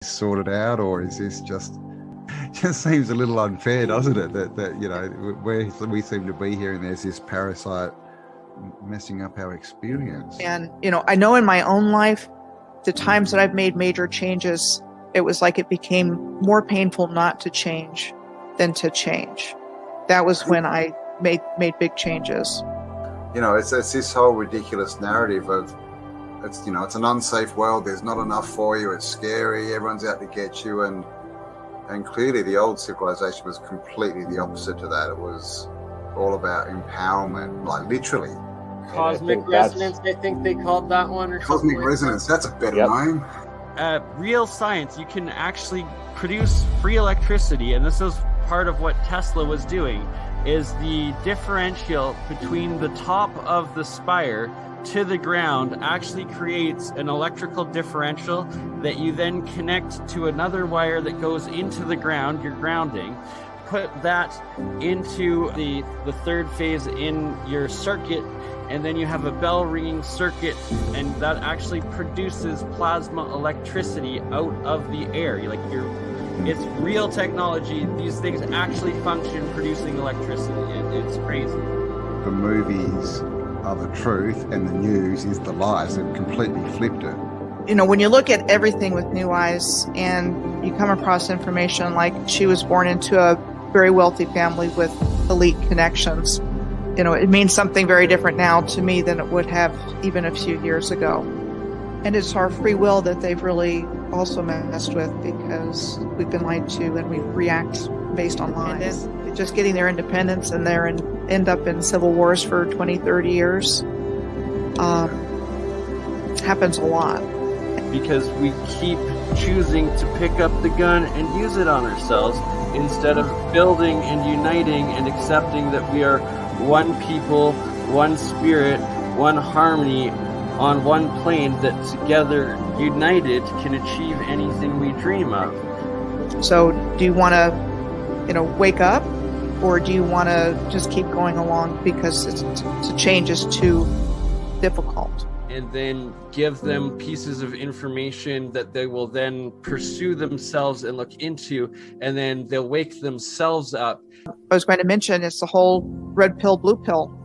sorted out, or is this just seems a little unfair, doesn't it? That you know, where we seem to be here and there's this parasite messing up our experience. And you know, I know in my own life, the times that I've made major changes, it was like it became more painful not to change than to change. That was when I made big changes. You know, it's this whole ridiculous narrative of it's an unsafe world. There's not enough for you. It's scary. Everyone's out to get you, and clearly the old civilization was completely the opposite to that. It was all about empowerment, like literally. Cosmic resonance, I think they called that one, or cosmic resonance. That's a better name. Real science, you can actually produce free electricity, and this is part of what Tesla was doing, is the differential between the top of the spire to the ground actually creates an electrical differential that you then connect to another wire that goes into the ground, your grounding. Put that into the third phase in your circuit, and then you have a bell ringing circuit, and that actually produces plasma electricity out of the air. It's real technology. These things actually function producing electricity. It's crazy. The movies are the truth and the news is the lies. They've completely flipped it. You know, when you look at everything with new eyes and you come across information like she was born into a very wealthy family with elite connections, you know, it means something very different now to me than it would have even a few years ago. And it's our free will that they've really also messed with, because we've been lied to and we react based on lies. And just getting their independence and end up in civil wars for 20, 30 years happens a lot. Because we keep choosing to pick up the gun and use it on ourselves instead of building and uniting and accepting that we are one people, one spirit, one harmony on one plane that together, united, can achieve anything we dream of. So do you want to, wake up, or do you want to just keep going along because to change is too difficult? And then give them pieces of information that they will then pursue themselves and look into, and then they'll wake themselves up. I was going to mention it's the whole red pill, blue pill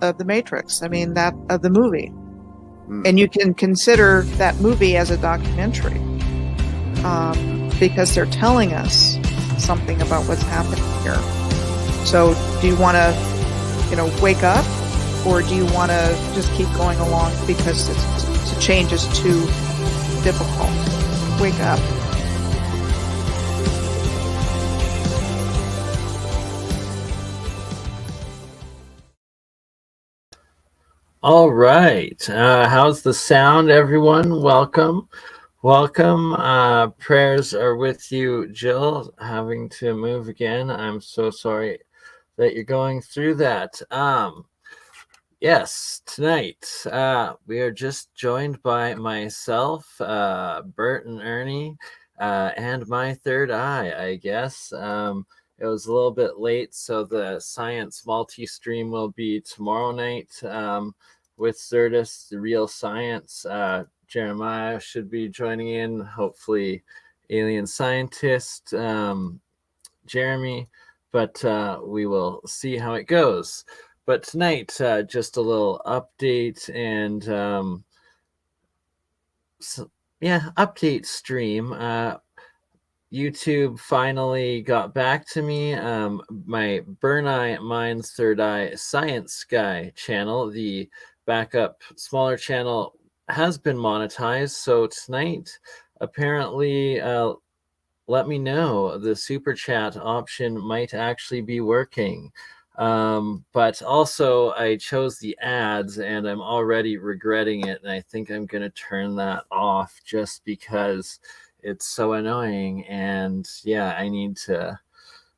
of the Matrix. I mean, that of the movie. And you can consider that movie as a documentary because they're telling us something about what's happening here. So do you want to, wake up, or do you want to just keep going along because to change is too difficult? Wake up. All right. How's the sound, everyone? Welcome. Prayers are with you, Jill, having to move again. I'm so sorry that you're going through that. Yes, tonight we are just joined by myself, Bert and Ernie, and my third eye, I guess. It was a little bit late, so the science multi-stream will be tomorrow night with Certus, the real science. Jeremiah should be joining in, hopefully alien scientist, Jeremy, but we will see how it goes. But tonight, just a little update and update stream. YouTube finally got back to me. My BurnEye's Third Eye ScienceGuy channel, the backup smaller channel, has been monetized. So tonight, apparently, let me know, the super chat option might actually be working. But also I chose the ads and I'm already regretting it. And I think I'm going to turn that off just because it's so annoying. And yeah, I need to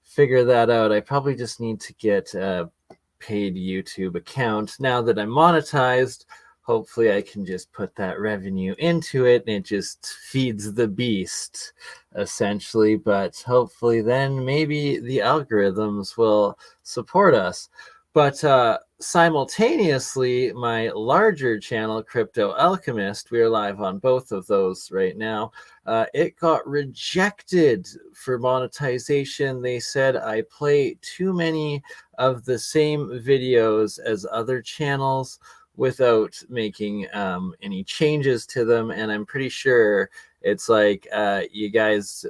figure that out. I probably just need to get a paid YouTube account. Now that I'm monetized, hopefully I can just put that revenue into it and it just feeds the beast, essentially. But hopefully then maybe the algorithms will support us. But simultaneously, my larger channel, Crypto Alchemist, we are live on both of those right now. It got rejected for monetization. They said I play too many of the same videos as other channels without making any changes to them. And I'm pretty sure it's like, you guys,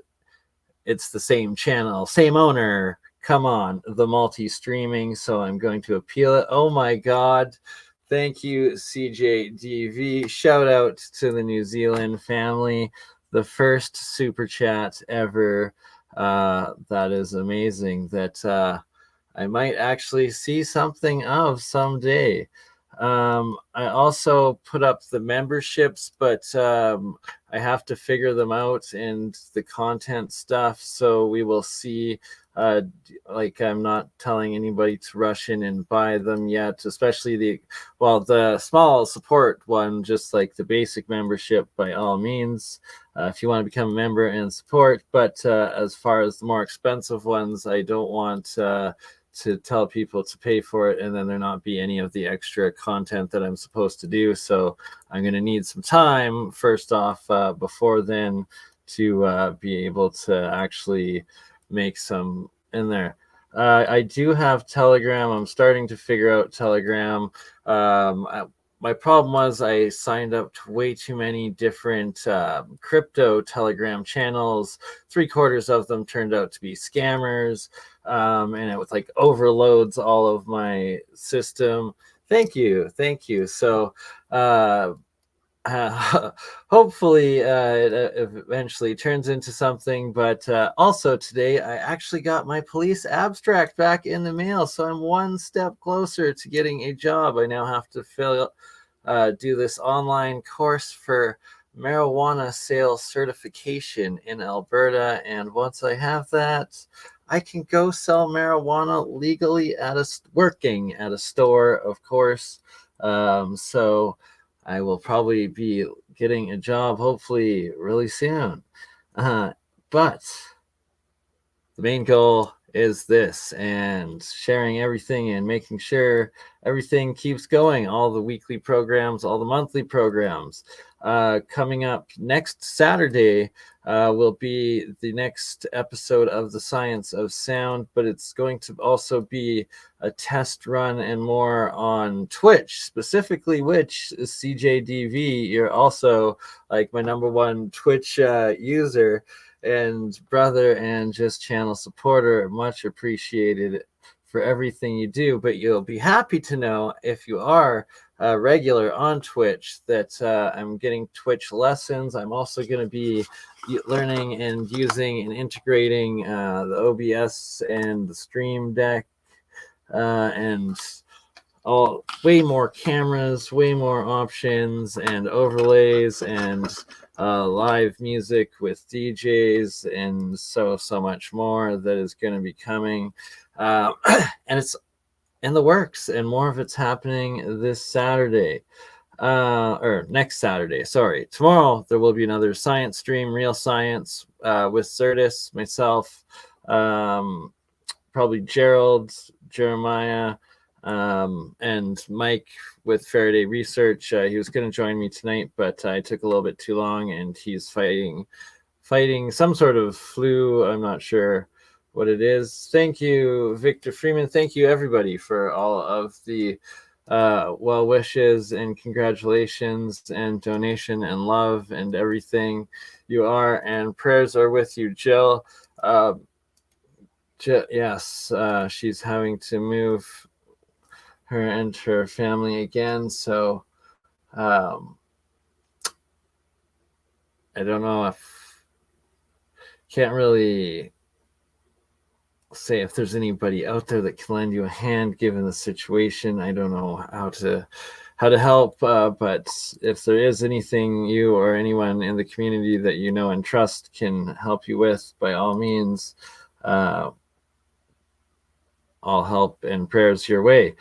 it's the same channel, same owner. Come on, the multi-streaming. So I'm going to appeal it. Oh my God. Thank you, CJDV. Shout out to the New Zealand family. The first super chat ever. That is amazing. That I might actually see something of someday. I also put up the memberships, but I have to figure them out and the content stuff. So we will see. Like, I'm not telling anybody to rush in and buy them yet, especially the small support one, just like the basic membership, by all means, if you want to become a member and support. But as far as the more expensive ones, I don't want to tell people to pay for it and then there not be any of the extra content that I'm supposed to do. So I'm going to need some time first off before then to be able to actually make some in there. I do have Telegram. I'm starting to figure out Telegram. My problem was I signed up to way too many different crypto Telegram channels. 3/4 of them turned out to be scammers. And it was like overloads all of my system. Thank you. So hopefully it eventually turns into something. But also today I actually got my police abstract back in the mail, so I'm one step closer to getting a job. I now have to do this online course for marijuana sales certification in Alberta, and once I have that, I can go sell marijuana legally working at a store, of course. So I will probably be getting a job hopefully really soon. But the main goal is this, and sharing everything and making sure everything keeps going. All the weekly programs, all the monthly programs. Coming up next Saturday will be the next episode of the Science of Sound, but it's going to also be a test run and more on Twitch, specifically which CJDV. You're also like my #1 Twitch user and brother and just channel supporter. Much appreciated for everything you do. But you'll be happy to know, if you are regular on Twitch, that I'm getting Twitch lessons. I'm also going to be learning and using and integrating the OBS and the Stream Deck and way more cameras, way more options and overlays, and live music with DJs, and so much more that is going to be coming. And it's in the works, and more of it's happening this Saturday. Or next Saturday, sorry. Tomorrow there will be another science stream, Real Science, with Certis, myself, probably Gerald, Jeremiah, and Mike with Faraday Research. He was going to join me tonight, but I took a little bit too long, and he's fighting some sort of flu. I'm not sure what it is. Thank you, Victor Freeman. Thank you, everybody, for all of the well wishes and congratulations and donation and love and everything. You are, and prayers are with you, Jill. Yes, she's having to move her and her family again, so I don't know if can't really say if there's anybody out there that can lend you a hand given the situation. I don't know how to help, but if there is anything you or anyone in the community that you know and trust can help you with, by all means, all help and prayers your way.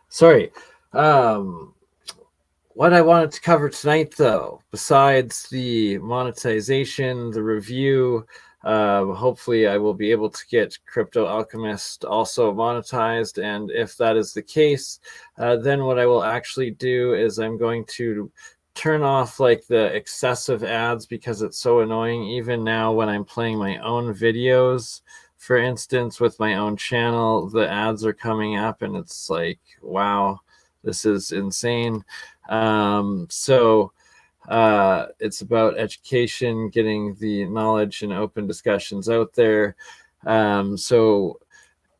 Sorry. what I wanted to cover tonight, though, besides the monetization, the review, hopefully I will be able to get Crypto Alchemist also monetized. And if that is the case, then what I will actually do is I'm going to turn off like the excessive ads, because it's so annoying. Even now when I'm playing my own videos, for instance, with my own channel, the ads are coming up and it's like, wow, this is insane. So it's about education, getting the knowledge and open discussions out there. So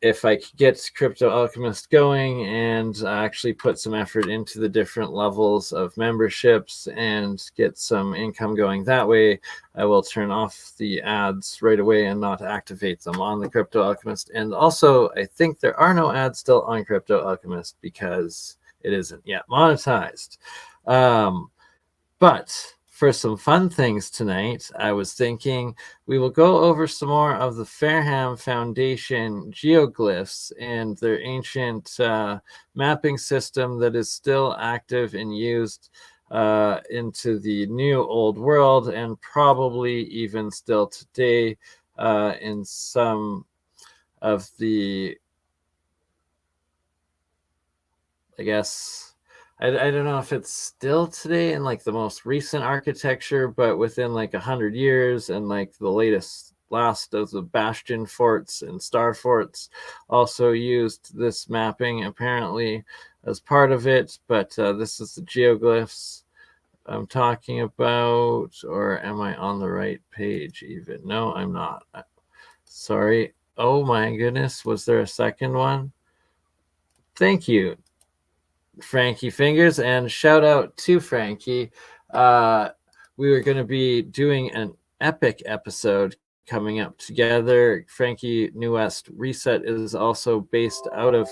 if I could get Crypto Alchemist going and actually put some effort into the different levels of memberships and get some income going that way, I will turn off the ads right away and not activate them on the Crypto Alchemist. And also, I think there are no ads still on Crypto Alchemist because it isn't yet monetized. But for some fun things tonight, I was thinking we will go over some more of the Fareham Foundation geoglyphs and their ancient mapping system that is still active and used into the new old world, and probably even still today in some of the, I guess, I don't know if it's still today in like the most recent architecture, but within like 100 years, and like the last of the bastion forts and star forts also used this mapping apparently as part of it. But this is the geoglyphs I'm talking about. Or am I on the right page even? No, I'm not. Sorry. Oh my goodness. Was there a second one? Thank you, Frankie Fingers, and shout out to Frankie. We were going to be doing an epic episode coming up together. Frankie New West Reset is also based out of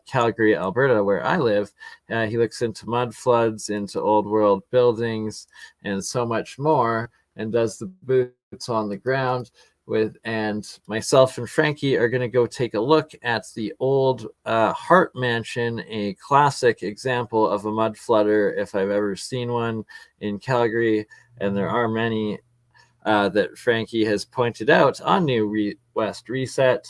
Calgary, Alberta, where I live. He looks into mud floods, into old world buildings, and so much more, and does the boots on the ground with. And myself and Frankie are going to go take a look at the old Hart Mansion, a classic example of a mud flooder if I've ever seen one in Calgary. And there are many that Frankie has pointed out on New West Reset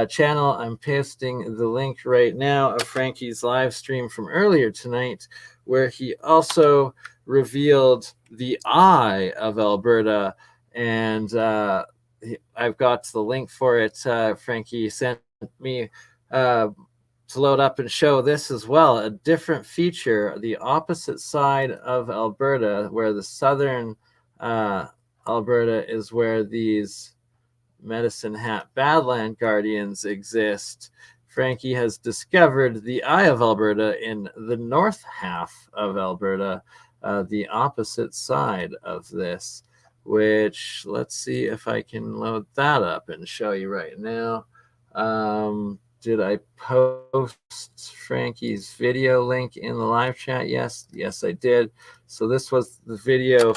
channel. I'm pasting the link right now of Frankie's live stream from earlier tonight, where he also revealed the eye of Alberta. And I've got the link for it. Frankie sent me to load up and show this as well. A different feature, the opposite side of Alberta, where the southern Alberta is where these Medicine Hat Badland Guardians exist. Frankie has discovered the Eye of Alberta in the north half of Alberta, the opposite side of this, which, let's see if I can load that up and show you right now. Did I post Frankie's video link in the live chat? Yes, I did. So this was the video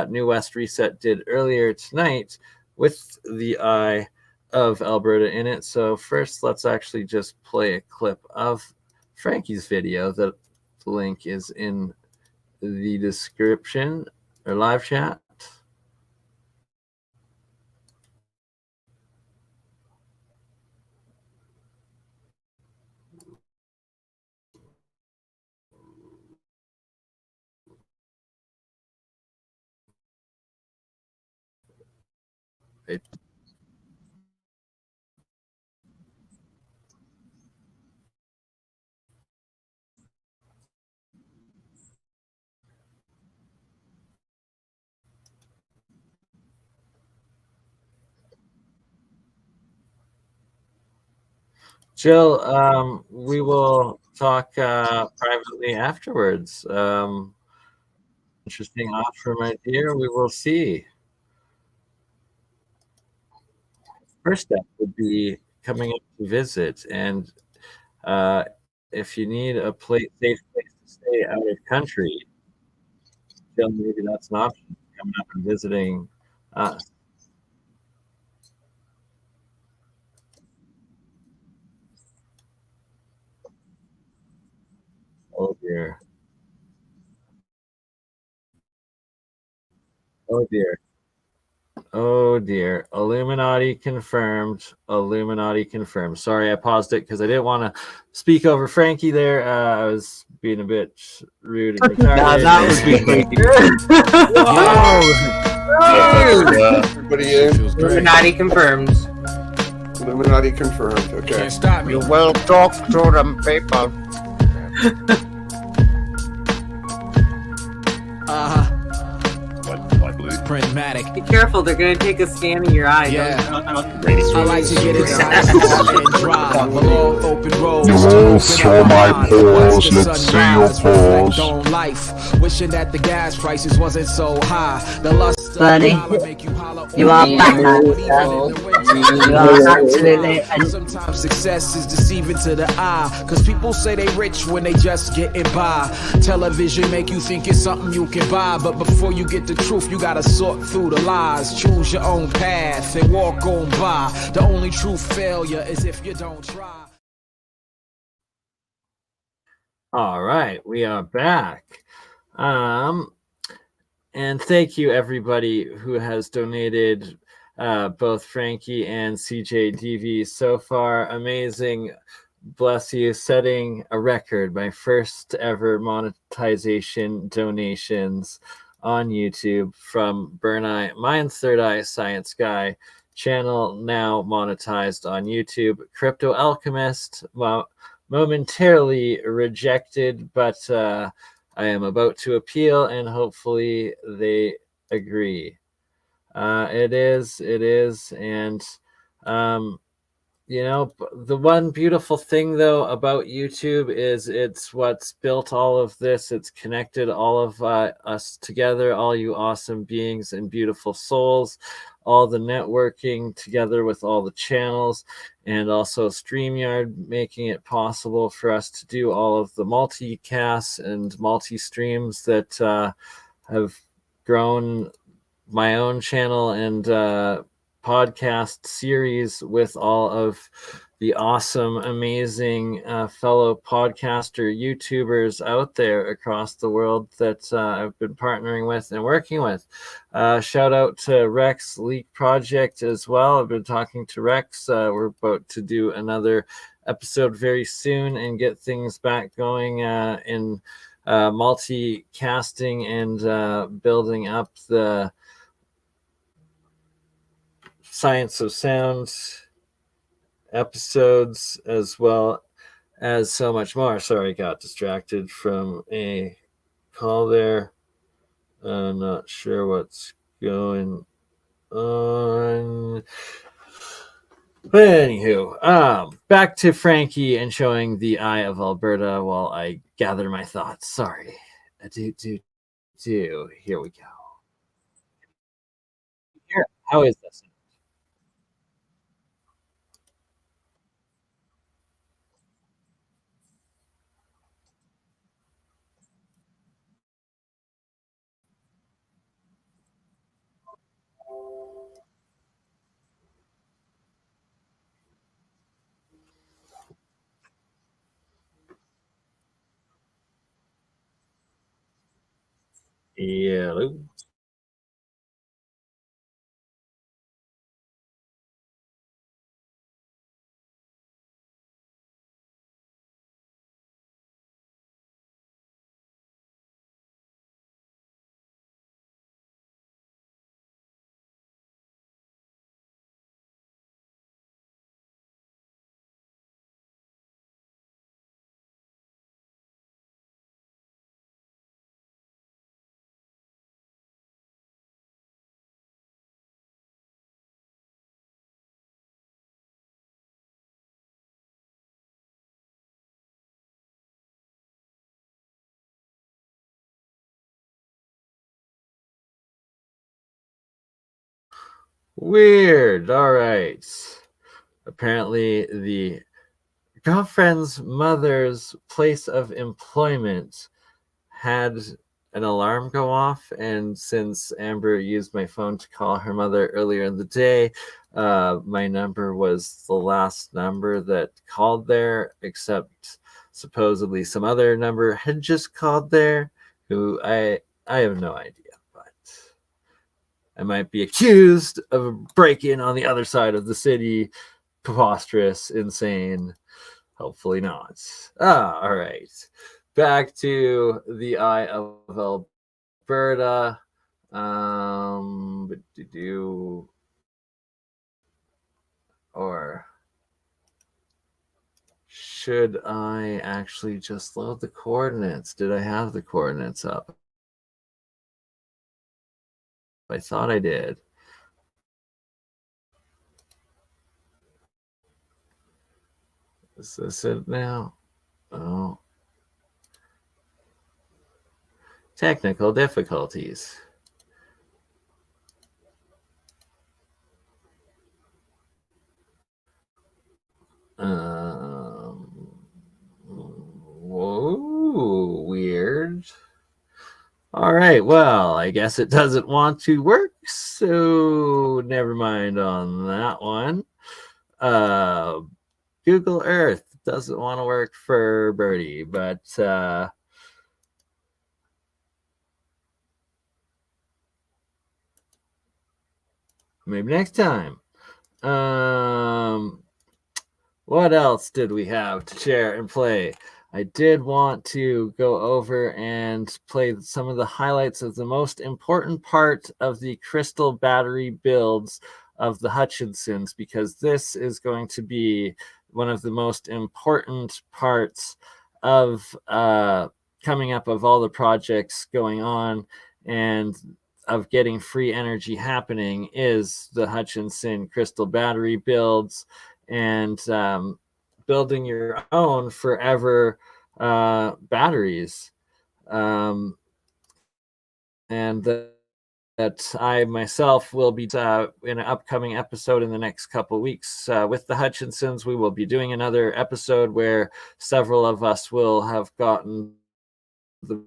New West Reset did earlier tonight with the Eye of Alberta in it. So first, let's actually just play a clip of Frankie's video. The link is in the description or live chat. Jill, we will talk privately afterwards. Interesting offer, my dear. We will see. First step would be coming up to visit, and if you need a safe place to stay out of country, Jill, maybe that's an option. Coming up and visiting us. Oh dear. Oh dear. Oh dear. Illuminati confirmed. Illuminati confirmed. Sorry, I paused it because I didn't want to speak over Frankie there. I was being a bit rude and retarded. Nah, that was Everybody in. Illuminati confirmed. Illuminati confirmed. Okay. Can't stop me. You will talk to them people. Printmatic. Be careful, they're gonna take a scan of your eye. Yeah. I like to get inside and drive along open roads. You all saw my paws, let's see your paws. On life, wishing that the gas prices wasn't so high. The lust Buddy, you are back. You are absolutely. Sometimes success is deceiving to the eye, cause people say they rich when they just getting by. Television make you think it's something you can buy, but before you get the truth, you gotta sort through the lies. Choose your own path and walk on by. The only true failure is if you don't try. All right, we are back. And thank you everybody who has donated, both Frankie and CJDV so far. Amazing. Bless you. Setting a record. My first ever monetization donations on YouTube from BurnEye's Third Eye Science Guy channel, now monetized on YouTube. Crypto Alchemist, momentarily rejected, but I am about to appeal, and hopefully they agree. It is, and you know, the one beautiful thing though about YouTube is it's what's built all of this. It's connected all of us together, all you awesome beings and beautiful souls, all the networking together with all the channels, and also StreamYard making it possible for us to do all of the multicasts and multi-streams that have grown my own channel and podcast series with all of the awesome, amazing fellow podcaster YouTubers out there across the world that I've been partnering with and working with. Shout out to Rex Leak Project as well. I've been talking to Rex. We're about to do another episode very soon and get things back going in multicasting and building up the Science of Sound episodes, as well as so much more. Sorry, got distracted from a call there. I'm not sure what's going on. But anywho, back to Frankie and showing the Eye of Alberta while I gather my thoughts. Sorry. Here we go. Here, how is this? Hello. Weird. All right. Apparently, the girlfriend's mother's place of employment had an alarm go off, and since Amber used my phone to call her mother earlier in the day, my number was the last number that called there, except supposedly some other number had just called there, who I have no idea, but I might be accused of a break-in on the other side of the city. Preposterous, insane. Hopefully not. All right. Back to the Eye of Alberta. Or should I actually just load the coordinates? Did I have the coordinates up? I thought I did. Is this it now? Oh. Technical difficulties. Whoa, weird. All right, well, I guess it doesn't want to work, so never mind on that one. Google Earth doesn't want to work for Birdie, but maybe next time. What else did we have to share and play? I did want to go over and play some of the highlights of the most important part of the crystal battery builds of the Hutchinsons, because this is going to be one of the most important parts of coming up of all the projects going on and of getting free energy happening is the Hutchinson crystal battery builds, and building your own forever batteries. And that I myself will be in an upcoming episode in the next couple of weeks with the Hutchinsons. We will be doing another episode where several of us will have gotten the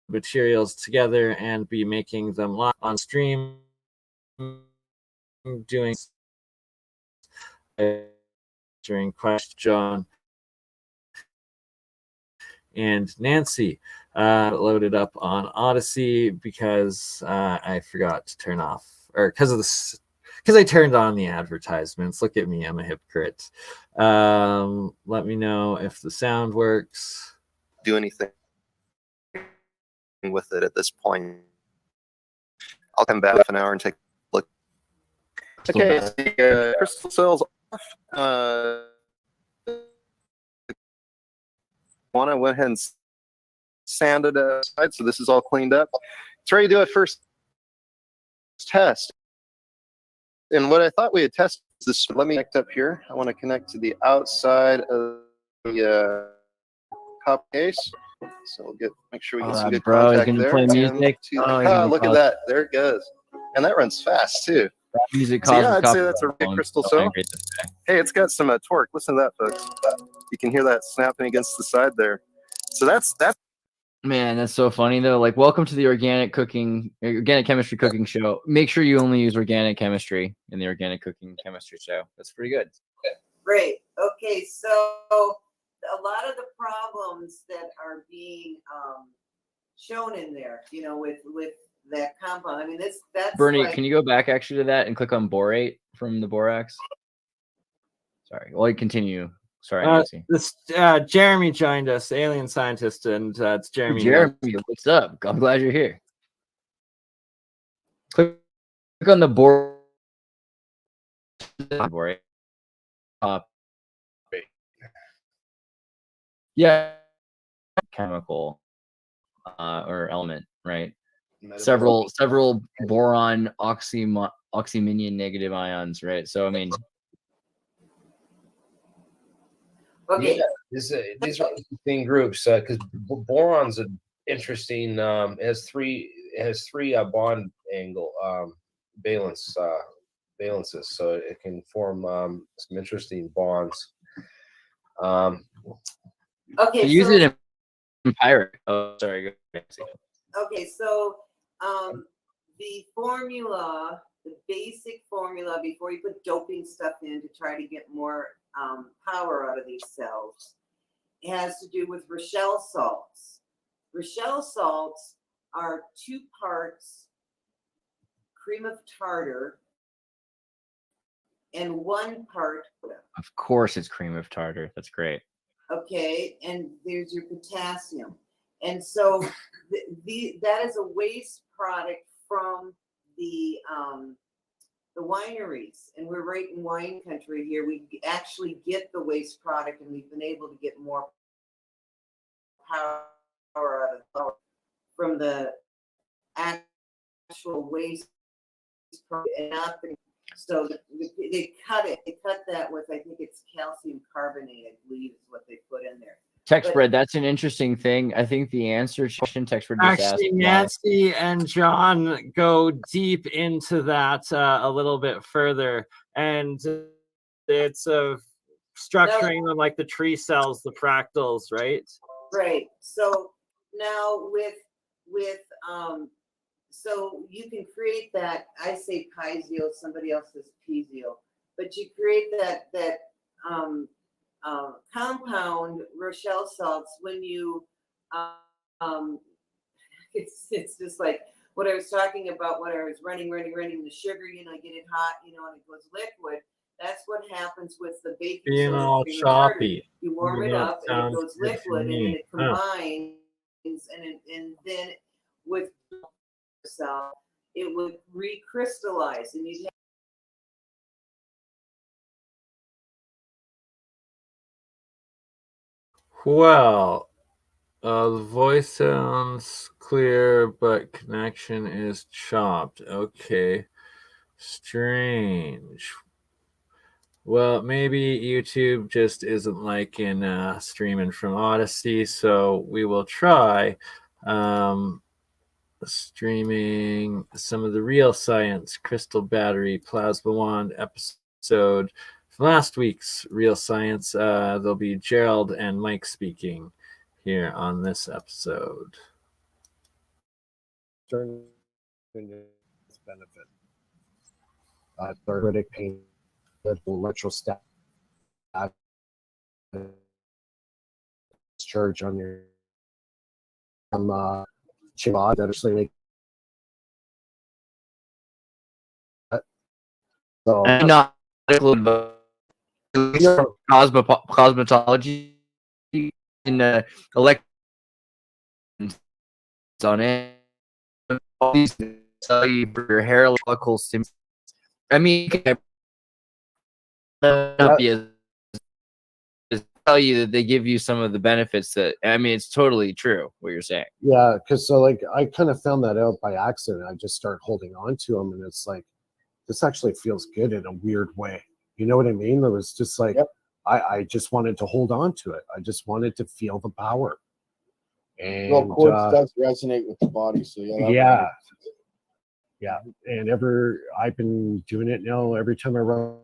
materials together and be making them live on stream, doing during question John and Nancy loaded up on OdySee because I forgot to turn off, or because I turned on the advertisements. Look at me, I'm a hypocrite. Let me know if the sound works. Do anything with it at this point. I'll come back in an hour and take a look. Okay, the crystal cells off. I went ahead and sanded aside, so this is all cleaned up. It's ready to do a first test. And what I thought we had tested is this. Let me connect up here. I want to connect to the outside of the copper case. So we'll make sure we get some good contact there. Play music. Look at that. There it goes. And that runs fast too. Music so yeah, I'd say that's a real crystal cell. Hey, it's got some torque. Listen to that, folks. You can hear that snapping against the side there. So that's Man, that's so funny though. Like, welcome to the organic chemistry cooking show. Make sure you only use organic chemistry in the organic cooking chemistry show. That's pretty good. Great. Okay, so a lot of the problems that are being shown in there, you know, with that compound. I mean, that's Bernie, like, can you go back actually to that and click on borate from the borax? Sorry. Well, continue. Sorry, Nancy. Jeremy joined us, alien scientist, and it's Jeremy. Jeremy, what's up? I'm glad you're here. Click on the borate. Yeah, chemical or element, right? Several boron oxyminion negative ions, right? So I mean, okay. Yeah, these are interesting groups because boron's an interesting. It has three bond angle valences, so it can form some interesting bonds. Okay, so use it in pirate. Oh, sorry. Go ahead. Okay, so the formula, the basic formula before you put doping stuff in to try to get more power out of these cells, has to do with Rochelle salts. Rochelle salts are 2 parts cream of tartar and 1 part. Of course, it's cream of tartar. That's great. Okay, and there's your potassium. And so that is a waste product from the wineries, and we're right in wine country here. We actually get the waste product, and we've been able to get more power out of from the actual waste product, and not the. So they cut it. They cut that with, I think it's calcium carbonate, I believe is what they put in there. TechSpread, that's an interesting thing. I think the answer to question TechSpread just asked. Actually, Nancy and John go deep into that a little bit further, and it's structuring them like the tree cells, the fractals, right? Right. So now with so you can create that. I say piezo, somebody else says piezo, but you create that compound Rochelle salts when you it's just like what I was talking about when I was running the sugar, you know, I get it hot, you know, and it goes liquid. That's what happens with the baking Being soda. all choppy. You warm it up and it goes liquid, and then it combines, and then with cell it would recrystallize, and you'd have Well, the voice sounds clear, but connection is chopped. Okay. Strange. Well, maybe YouTube just isn't liking streaming from OdySee, so we will try streaming some of the real science crystal battery plasma wand episode from last week's Real Science. There'll be Gerald and Mike speaking here on this episode. Benefit. Therapeutic pain, electrostatic discharge on your Chibad that actually make so not cosmetology in electrons on it. All these tell you for your hair follicle stimulation. I mean, not be as tell you that they give you some of the benefits that, I mean, it's totally true what you're saying. Yeah, because so like I kind of found that out by accident. I just started holding on to them, and it's like this actually feels good in a weird way. You know what I mean? It was just like I just wanted to hold on to it. I just wanted to feel the power. And well, quartz does resonate with the body, so yeah. And I've been doing it now every time I run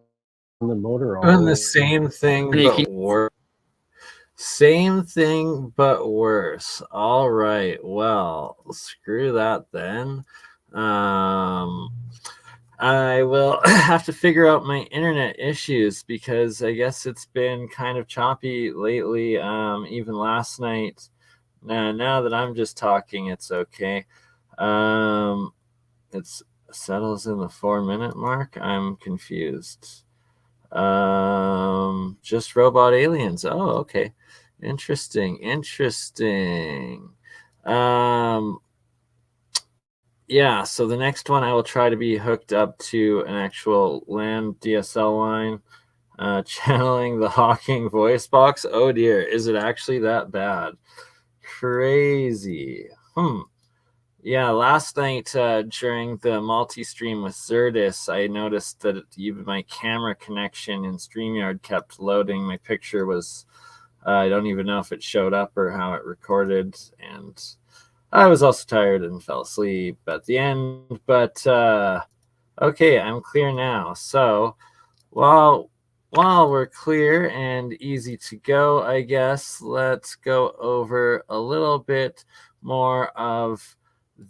the motor. Doing the same thing, but worse. Same thing, but worse. All right. Well, screw that then. I will have to figure out my internet issues because I guess it's been kind of choppy lately. Even last night. Now that I'm just talking, it's okay. It settles in the 4-minute mark. I'm confused. Just robot aliens. Oh, okay. Interesting. Yeah, so the next one I will try to be hooked up to an actual land DSL line, channeling the Hawking voice box. Oh dear, is it actually that bad? Crazy. Yeah, last night during the multi-stream with Zerdis, I noticed that even my camera connection in StreamYard kept loading. My picture was, I don't even know if it showed up or how it recorded. And I was also tired and fell asleep at the end. But okay, I'm clear now. So while we're clear and easy to go, I guess, let's go over a little bit more of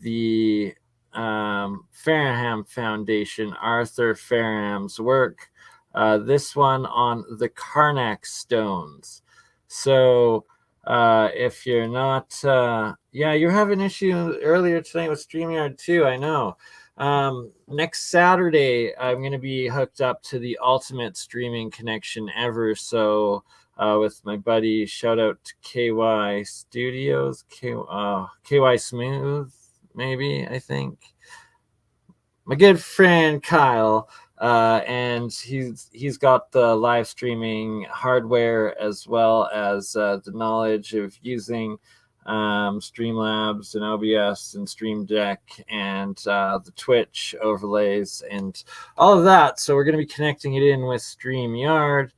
the Farnham Foundation, Arthur Farnham's work. This one on the Carnac stones. So if you're not, yeah, you're having an issue earlier tonight with StreamYard too, I know. Next Saturday, I'm going to be hooked up to the ultimate streaming connection ever. So with my buddy, shout out to KY Studios, KY Smooth, maybe, I think. My good friend Kyle, and he's got the live streaming hardware as well as the knowledge of using Streamlabs and OBS and Stream Deck and the Twitch overlays and all of that. So we're going to be connecting it in with StreamYard.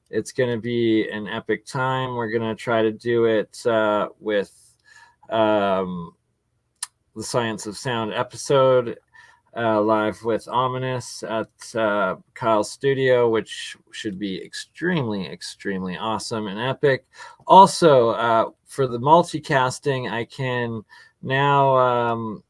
It's going to be an epic time. We're going to try to do it with the Science of Sound episode live with Ominous at Kyle's studio, which should be extremely, extremely awesome and epic. Also, for the multicasting, I can now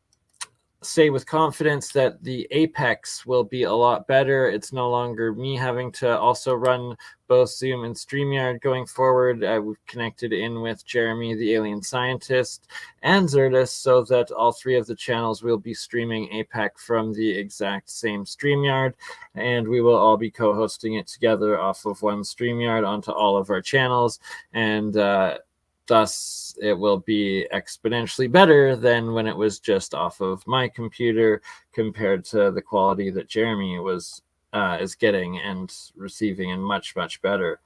say with confidence that the Apex will be a lot better. It's no longer me having to also run both Zoom and StreamYard going forward. We've connected in with Jeremy, the alien scientist, and Zertus, so that all three of the channels will be streaming Apex from the exact same StreamYard, and we will all be co-hosting it together off of one StreamYard onto all of our channels, and thus it will be exponentially better than when it was just off of my computer compared to the quality that Jeremy is getting and receiving, and much, much better.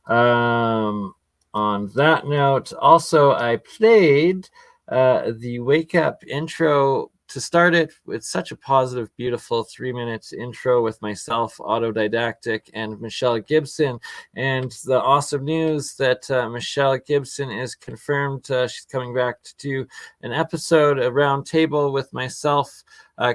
On that note, also I played the Wake Up intro to start it. It's such a positive, beautiful 3-minute intro with myself, autodidactic, and Michelle Gibson. And the awesome news that Michelle Gibson is confirmed. She's coming back to do an episode, a round table with myself,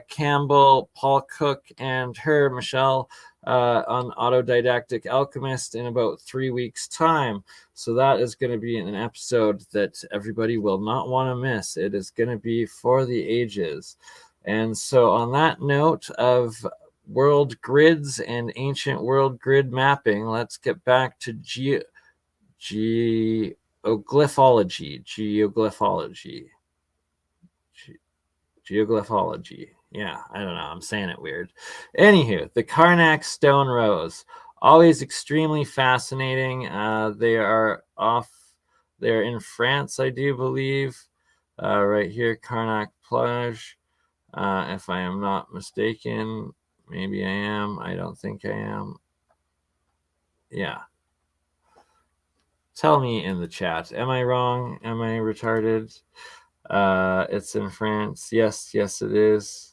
Campbell, Paul Cook, and her, Michelle, on Autodidactic Alchemist in about 3 weeks' time. So that is going to be an episode that everybody will not want to miss. It is going to be for the ages. And so on that note of world grids and ancient world grid mapping, let's get back to geoglyphology. Yeah, I don't know. I'm saying it weird. Anywho, the Carnac stone rose. Always extremely fascinating. They're in France, I do believe. Right here, Carnac plage. If I am not mistaken, maybe I am. I don't think I am. Yeah. Tell me in the chat. Am I wrong? Am I retarded? It's in France. Yes, it is.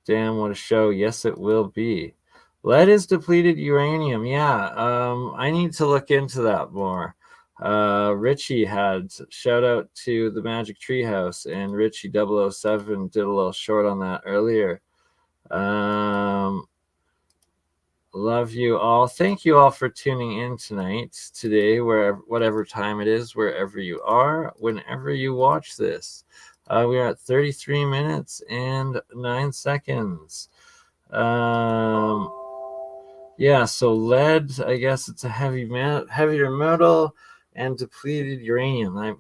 Damn, what a show. Yes, it will be. Lead is depleted uranium. Yeah, I need to look into that more. Richie had shout out to the Magic Treehouse, and Richie 007 did a little short on that earlier. Love you all. Thank you all for tuning in today, whatever time it is, wherever you are, whenever you watch this. We are at 33 minutes and 9 seconds. Yeah, so lead, I guess it's a heavier metal and depleted uranium. I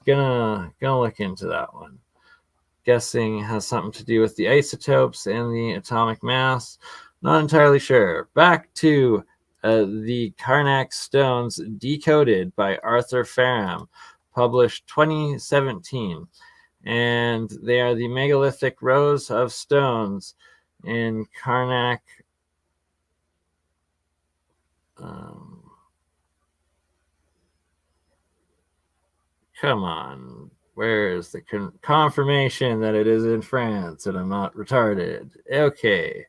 gonna look into that one. Guessing it has something to do with the isotopes and the atomic mass. Not entirely sure. Back to the Carnac stones decoded by Arthur Farham, published 2017. And they are the megalithic rows of stones in Carnac. Come on. Where is the confirmation that it is in France and I'm not retarded? Okay.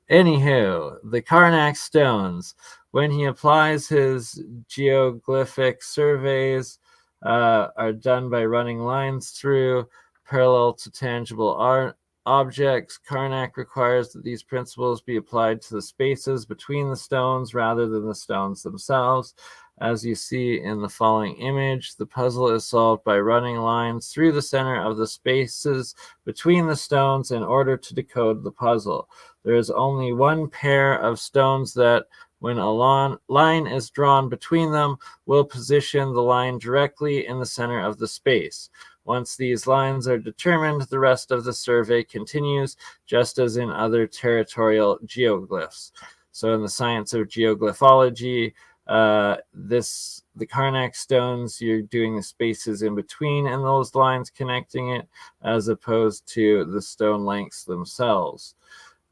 Anywho, the Carnac stones, when he applies his geoglyphic surveys, are done by running lines through parallel to tangible objects. Carnac requires that these principles be applied to the spaces between the stones rather than the stones themselves. As you see in the following image, the puzzle is solved by running lines through the center of the spaces between the stones in order to decode the puzzle. There is only one pair of stones that, when a line is drawn between them, will position the line directly in the center of the space. Once these lines are determined, the rest of the survey continues, just as in other territorial geoglyphs. So in the science of geoglyphology, the Carnac stones, you're doing the spaces in between and those lines connecting it, as opposed to the stone lengths themselves.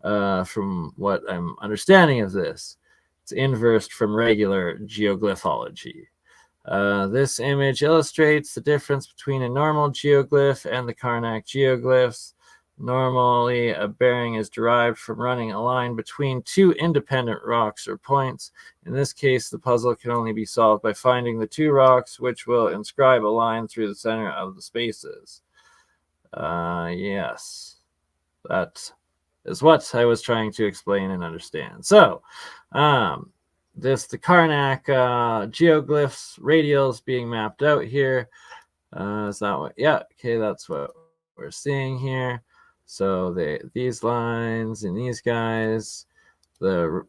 From what I'm understanding of this, it's inversed from regular geoglyphology. This image illustrates the difference between a normal geoglyph and the Carnac geoglyphs. Normally, a bearing is derived from running a line between two independent rocks or points. In this case, the puzzle can only be solved by finding the two rocks, which will inscribe a line through the center of the spaces. Yes, that is what I was trying to explain and understand. So, the Carnac geoglyphs radials being mapped out here. Is that what? Yeah, okay, that's what we're seeing here. So these lines and these guys, the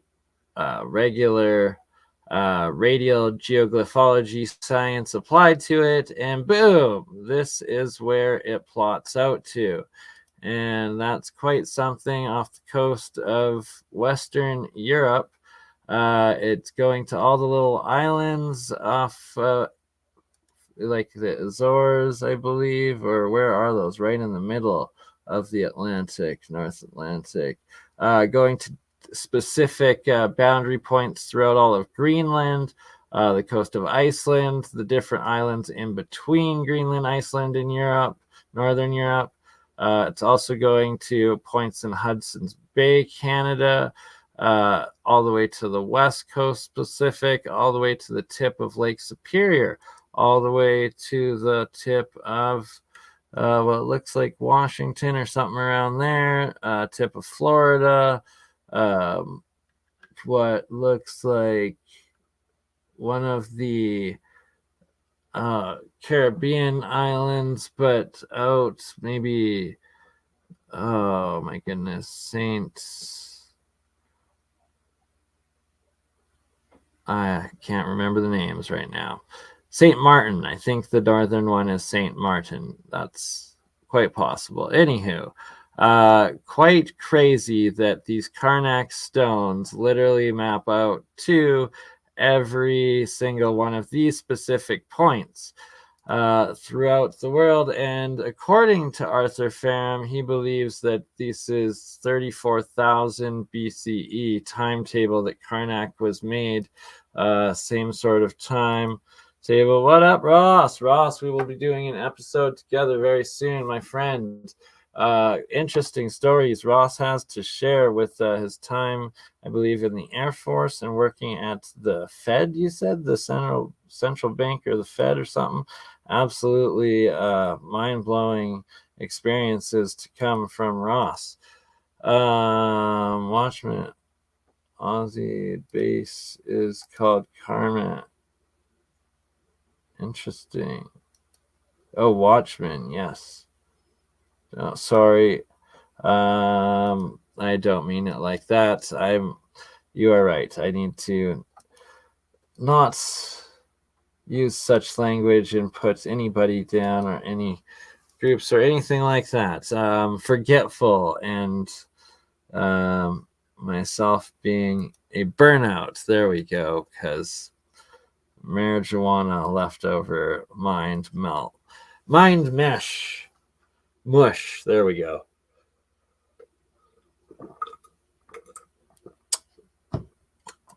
regular radial geoglyphology science applied to it, and boom, this is where it plots out to. And that's quite something off the coast of Western Europe. It's going to all the little islands off like the Azores, I believe, or where are those? Right in the middle of the Atlantic, North Atlantic. Going to specific boundary points throughout all of Greenland, the coast of Iceland, the different islands in between Greenland, Iceland, and Europe, Northern Europe. It's also going to points in Hudson's Bay, Canada, all the way to the west coast Pacific, all the way to the tip of Lake Superior, all the way to the tip of what looks like Washington or something around there, tip of Florida, what looks like one of the Caribbean islands, but out maybe, oh my goodness, I can't remember the names right now. St. Martin, I think the northern one is St. Martin. That's quite possible. Anywho, quite crazy that these Carnac stones literally map out to every single one of these specific points throughout the world. And according to Arthur Ferrum, he believes that this is 34,000 BCE timetable that Carnac was made. Same sort of time table. What up, Ross? Ross, we will be doing an episode together very soon, my friend. Interesting stories Ross has to share with his time, I believe, in the Air Force and working at the Fed, you said? The central bank or the Fed or something? Absolutely mind-blowing experiences to come from Ross. Watchman, Aussie base is called Carnac. Interesting. Oh, Watchman, yes. Oh, sorry. I don't mean it like that. You are right. I need to not use such language and put anybody down or any groups or anything like that. Forgetful and myself being a burnout. There we go. Because marijuana leftover mind mesh mush. There we go.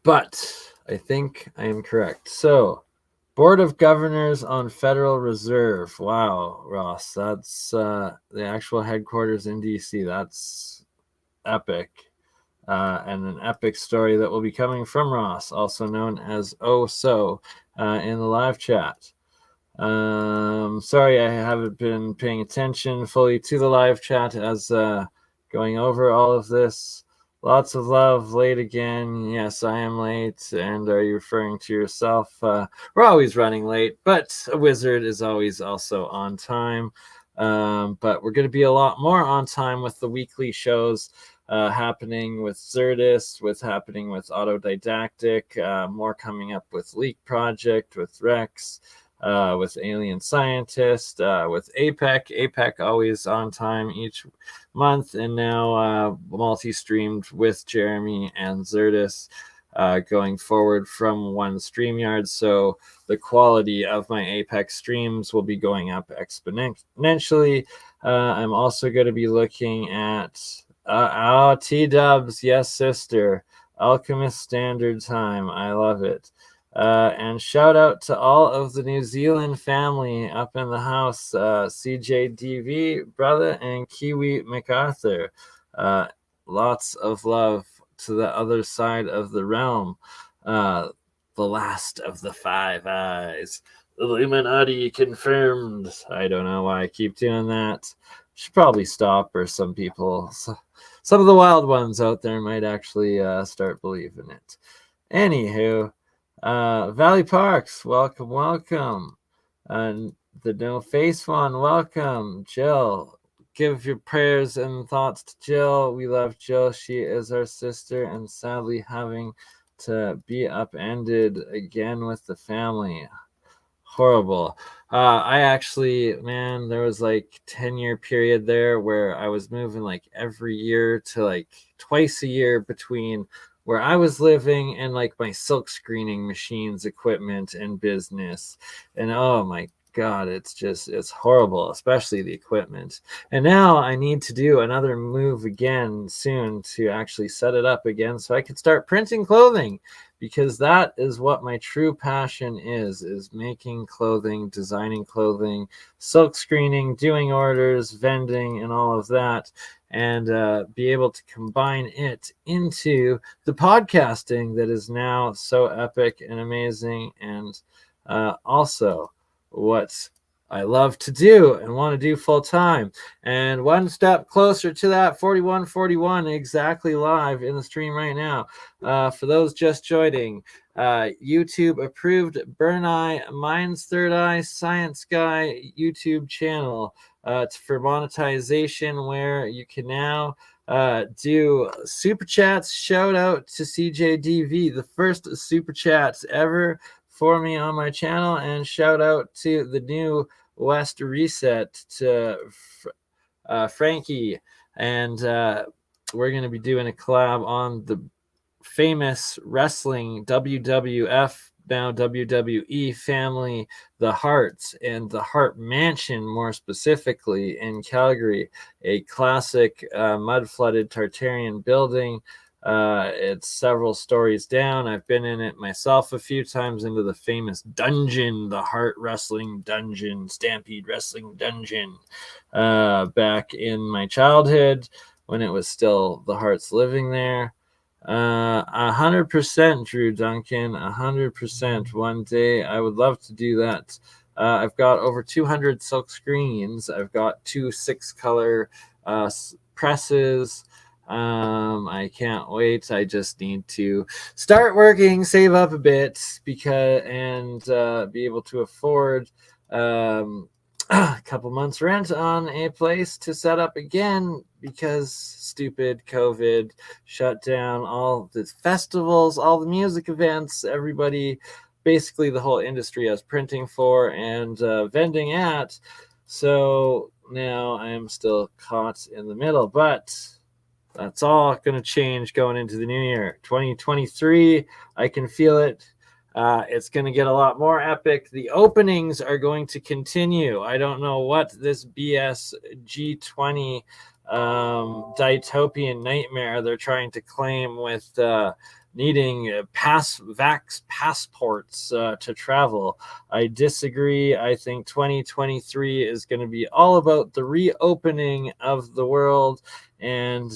But I think I am correct. So, Board of Governors on Federal Reserve. Wow, Ross, that's the actual headquarters in DC. That's epic. And an epic story that will be coming from Ross, also known as Oh So, in the live chat. Sorry, I haven't been paying attention fully to the live chat as going over all of this. Lots of love, late again. Yes, I am late. And are you referring to yourself? We're always running late, but a wizard is always also on time. But we're going to be a lot more on time with the weekly shows happening with Zerdis, happening with Autodidactic, more coming up with Leak Project, with Rex. with Alien Scientist, with APEC always on time each month, and now multi-streamed with Jeremy and Zertis going forward from one StreamYard. So the quality of my APEC streams will be going up exponentially. I'm also going to be looking at T-Dubs, yes sister, Alchemist Standard Time, I love it. And shout out to all of the New Zealand family up in the house, CJDV, brother, and Kiwi MacArthur. Lots of love to the other side of the realm. The last of the Five Eyes. Illuminati confirmed. I don't know why I keep doing that. Should probably stop, or some people, some of the wild ones out there might actually start believing it. Anywho, Valley Parks, welcome. And the No Face one, welcome. Jill, give your prayers and thoughts to Jill. We love Jill. She is our sister, and sadly having to be upended again with the family. Horrible. I actually, man, there was like 10-year period there where I was moving like every year to like twice a year between where I was living and like my silk screening machines, equipment, and business. And oh my God, it's horrible, especially the equipment. And now I need to do another move again soon to actually set it up again so I can start printing clothing, because that is what my true passion is making clothing, designing clothing, silk screening, doing orders, vending, and all of that, and be able to combine it into the podcasting that is now so epic and amazing, and also what I love to do and want to do full time. And one step closer to that, 4141 exactly live in the stream right now. For those just joining, YouTube approved BurnEye's Third Eye ScienceGuy YouTube channel for monetization, where you can now do super chats. Shout out to CJDV, the first super chats ever for me on my channel, and shout out to the new West Reset to Frankie, and we're going to be doing a collab on the famous wrestling WWF, now WWE family, the Hearts, and the Hart Mansion, more specifically in Calgary, a classic mud-flooded Tartarian building. It's several stories down. I've been in it myself a few times, into the famous dungeon, the Hart Wrestling Dungeon, Stampede Wrestling Dungeon, back in my childhood when it was still the Harts living there. 100% Drew Duncan, 100%. One day I would love to do that. I've got over 200 silk screens. I've got 2 6-color presses. I can't wait. I just need to start working, save up a bit, and be able to afford a couple months rent on a place to set up again, because stupid COVID shut down all the festivals, all the music events, everybody, basically the whole industry I was printing for and vending at. So now I am still caught in the middle, but that's all going to change going into the new year. 2023, I can feel it. It's going to get a lot more epic. The openings are going to continue. I don't know what this BS G20 dystopian nightmare they're trying to claim with needing passports to travel. I disagree. I think 2023 is going to be all about the reopening of the world and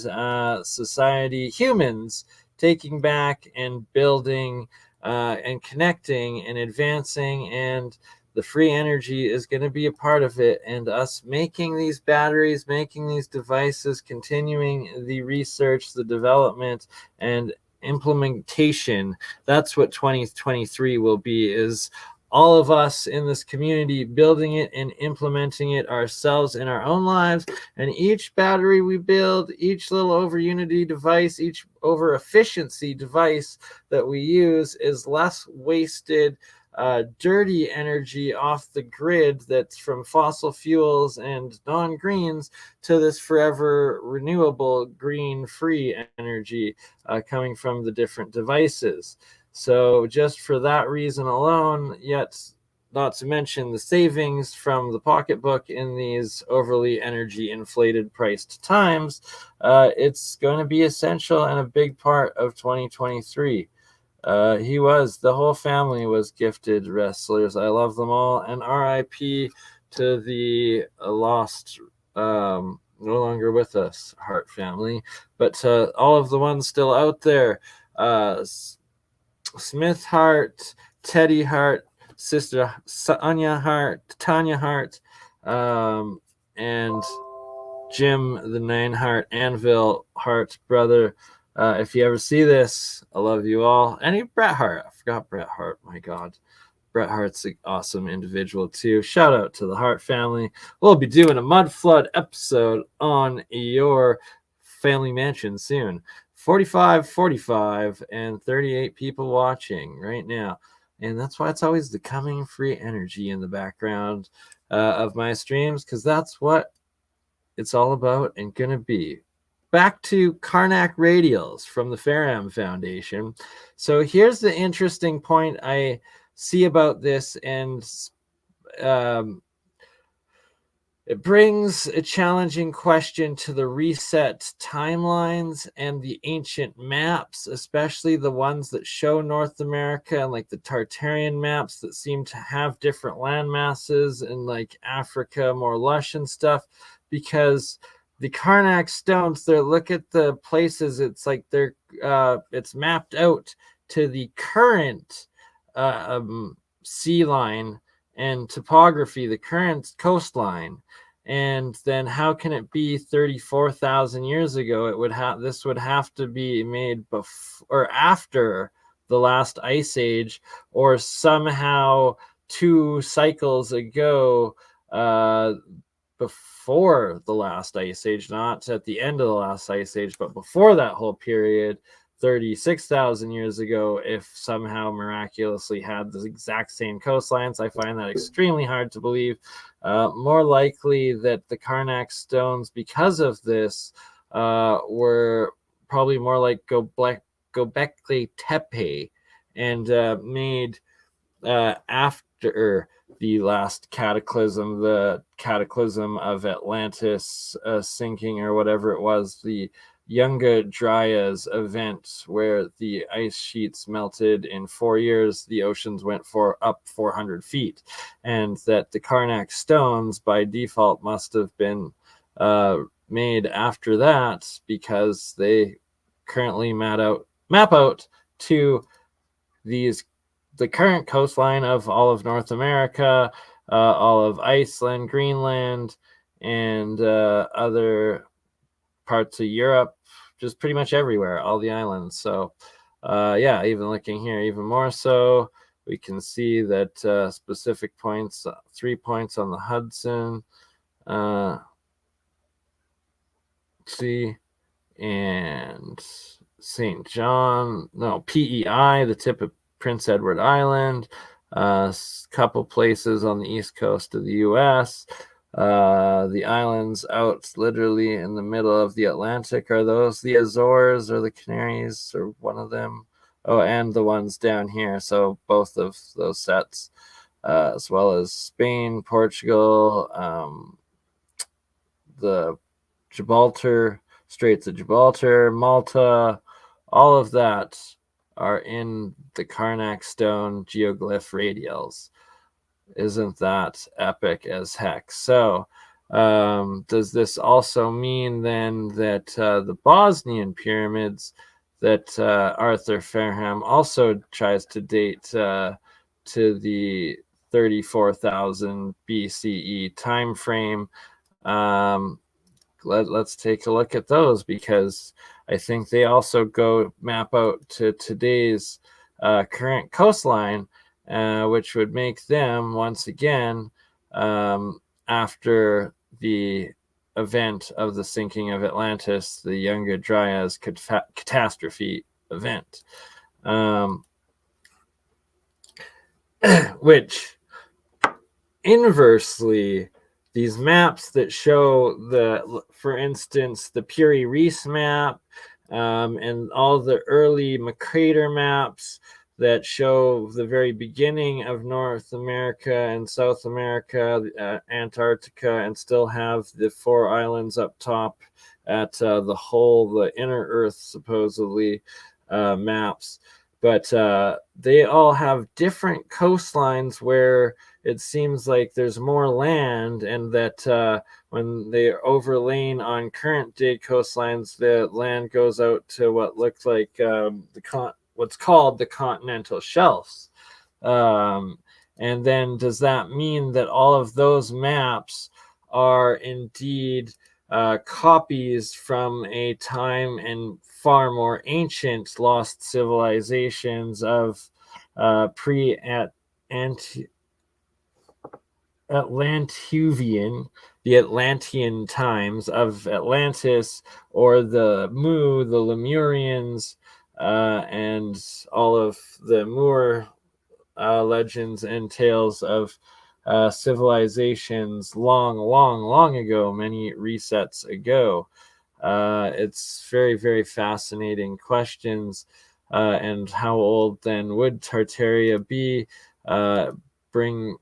society, humans taking back and building and connecting and advancing, and the free energy is going to be a part of it, and us making these batteries, making these devices, continuing the research, the development, and implementation. That's what 2023 will be, is all of us in this community building it and implementing it ourselves in our own lives. And each battery we build, each little over unity device, each over efficiency device that we use is less wasted dirty energy off the grid that's from fossil fuels and non-greens to this forever renewable green-free energy coming from the different devices. So just for that reason alone, yet not to mention the savings from the pocketbook in these overly energy inflated priced times, it's going to be essential and a big part of 2023. The whole family was gifted wrestlers. I love them all. And RIP to the lost, no longer with us, Hart family, but to all of the ones still out there. Smith Hart, Teddy Hart, sister Tanya Hart, and Jim the Nine Hart Anvil Hart brother. If you ever see this, I love you all. And Bret Hart. I forgot Bret Hart. My God. Bret Hart's an awesome individual too. Shout out to the Hart family. We'll be doing a Mud Flood episode on your family mansion soon. 45, and 38 people watching right now. And that's why it's always the coming free energy in the background of my streams, because that's what it's all about and gonna be. Back to Carnac radials from the Faram Foundation. So here's the interesting point I see about this, and it brings a challenging question to the reset timelines and the ancient maps, especially the ones that show North America and like the Tartarian maps that seem to have different land masses and like Africa more lush and stuff, because the Carnac stones, they look at the places, it's like they're it's mapped out to the current sea line and topography, the current coastline. And then how can it be 34,000 years ago? It would have, this would have to be made before or after the last ice age, or somehow 2 cycles ago, before the last ice age, not at the end of the last ice age, but before that whole period, 36,000 years ago, if somehow miraculously had the exact same coastlines. I find that extremely hard to believe. More likely that the Carnac stones, because of this, were probably more like Göbekli Tepe, and made after the last cataclysm, the cataclysm of Atlantis sinking, or whatever it was, the Younger Dryas event, where the ice sheets melted in 4 years, the oceans went up 400 feet, and that the Carnac stones by default must have been made after that, because they currently map out to the current coastline of all of North America, all of Iceland, Greenland, and other parts of Europe, just pretty much everywhere, all the islands. So yeah, even looking here, even more so, we can see that specific points, 3 points on the Hudson, see, and St. John, no, PEI, the tip of Prince Edward Island, couple places on the east coast of the US. The islands out literally in the middle of the Atlantic, are those the Azores or the Canaries, or one of them? Oh, and the ones down here. So both of those sets, as well as Spain, Portugal, the Gibraltar, Straits of Gibraltar, Malta, all of that are in the Carnac stone geoglyph radials. Isn't that epic as heck? So does this also mean then that the Bosnian pyramids that Arthur Fairham also tries to date to the 34,000 BCE time frame? Let's take a look at those, because I think they also go map out to today's current coastline, which would make them, once again, after the event of the sinking of Atlantis, the Younger Dryas catastrophe event. which inversely, these maps that show for instance, the Puri Reese map, and all the early McCrater maps that show the very beginning of North America and South America, Antarctica, and still have the 4 islands up top at the inner Earth, supposedly, maps. But they all have different coastlines where it seems like there's more land, and that when they're overlain on current day coastlines, the land goes out to what looks like what's called the continental shelves. And then does that mean that all of those maps are indeed copies from a time and far more ancient lost civilizations of Atlantean, the Atlantean times of Atlantis, or the Mu, the Lemurians, and all of the Moor legends and tales of civilizations long ago, many resets ago. It's very, very fascinating questions. And how old then would Tartaria be? Bring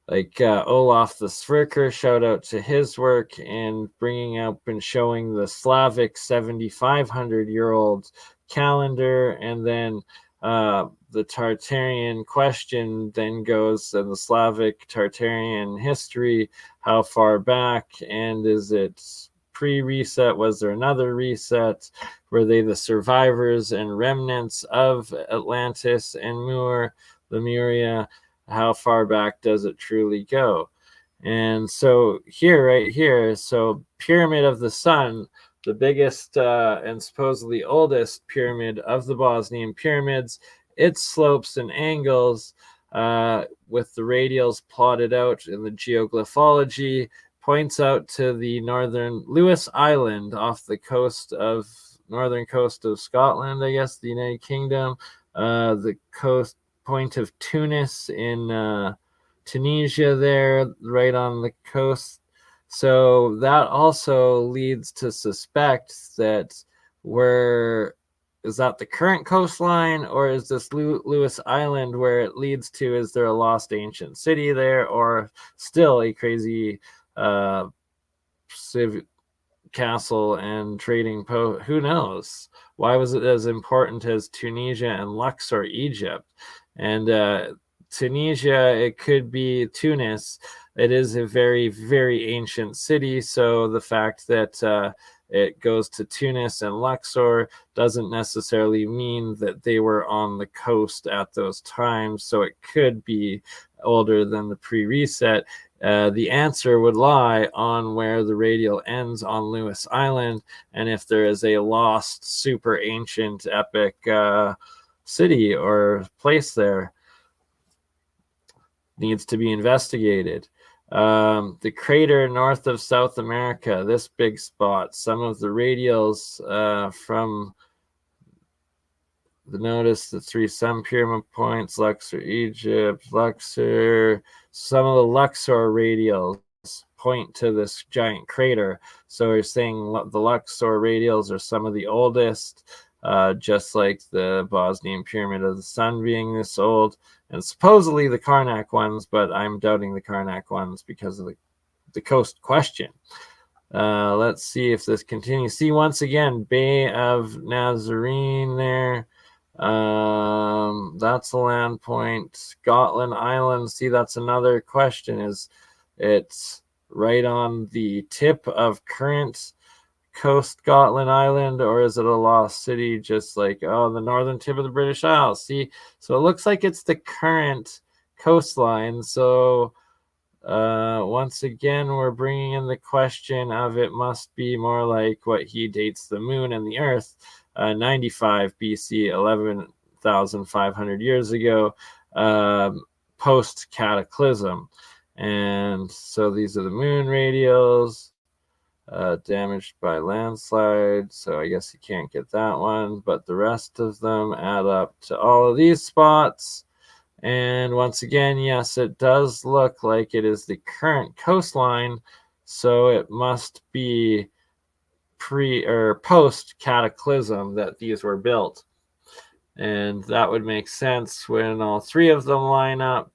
like Olaf the Svirker, shout out to his work, and bringing up and showing the Slavic 7,500-year-old calendar. And then the Tartarian question then goes, and the Slavic Tartarian history, how far back, and is it pre-reset? Was there another reset? Were they the survivors and remnants of Atlantis and Lemuria? How far back does it truly go? And so here, right here, so Pyramid of the Sun, the biggest and supposedly oldest pyramid of the Bosnian pyramids, its slopes and angles with the radials plotted out in the geoglyphology points out to the northern Lewis Island off the northern coast of Scotland, I guess, the United Kingdom, the point of Tunis in Tunisia there, right on the coast. So that also leads to suspect that is that the current coastline, or is this Lewis Island where it leads to? Is there a lost ancient city there, or still a crazy castle and trading post? Who knows? Why was it as important as Tunisia and Luxor, Egypt? And Tunisia, it could be Tunis. It is a very, very ancient city. So the fact that it goes to Tunis and Luxor doesn't necessarily mean that they were on the coast at those times. So it could be older than the pre-reset. The answer would lie on where the radial ends on Lewis Island, and if there is a lost, super ancient, epic city or place there, needs to be investigated. The crater north of South America, this big spot, some of the radials from the notice, the 3 sun pyramid points, Luxor, Egypt, Luxor, some of the Luxor radials point to this giant crater. So we're saying the Luxor radials are some of the oldest, just like the Bosnian Pyramid of the Sun being this old, and supposedly the Carnac ones, but I'm doubting the Carnac ones because of the coast question. Let's see if this continues. See, once again, Bay of Nazarene there. That's a land point. Scotland Island. See, that's another question. Is it's right on the tip of current coast Scotland Island, or is it a lost city, just like the northern tip of the British Isles? See, so it looks like it's the current coastline. So once again, we're bringing in the question of it must be more like what he dates the moon and the earth, 95 BC, 11,500 years ago, post cataclysm. And so these are the moon radials, damaged by landslide. So I guess you can't get that one, but the rest of them add up to all of these spots. And once again, yes, it does look like it is the current coastline, so it must be pre or post cataclysm that these were built. And that would make sense when all three of them line up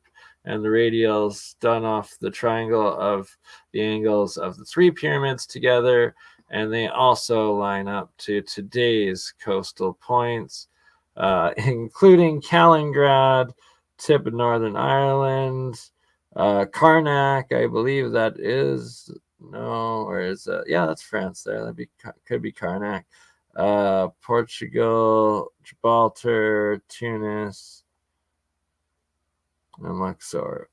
and the radials done off the triangle of the angles of the three pyramids together. And they also line up to today's coastal points, including Kaliningrad, tip of Northern Ireland, Carnac, I believe that is, no, or is that, yeah, that's France there. That could be Carnac. Portugal, Gibraltar, Tunis, and Luxor.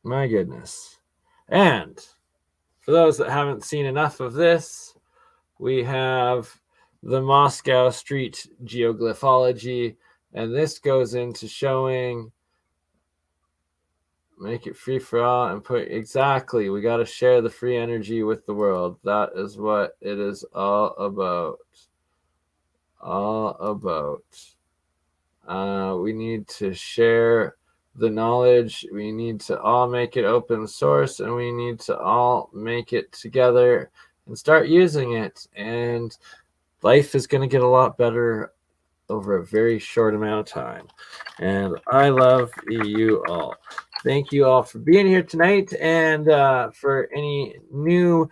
My goodness. And for those that haven't seen enough of this, we have the Moscow Street geoglyphology, and this goes into showing, make it free for all, and put exactly, we got to share the free energy with the world. That is what it is all about. We need to share the knowledge. We need to all make it open source, and we need to all make it together and start using it. And life is going to get a lot better over a very short amount of time. And I love you all. Thank you all for being here tonight. And for any new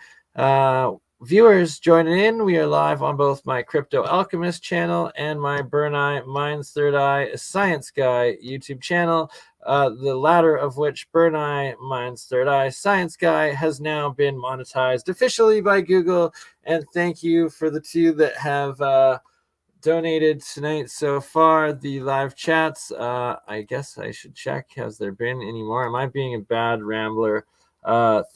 viewers joining in, we are live on both my Crypto Alchemist channel and my BurnEye Mind's Third Eye Science Guy YouTube channel. The latter of which, BurnEye Mind's Third Eye Science Guy, has now been monetized officially by Google. And thank you for the two that have donated tonight so far. The live chats, I guess I should check, has there been any more? Am I being a bad rambler?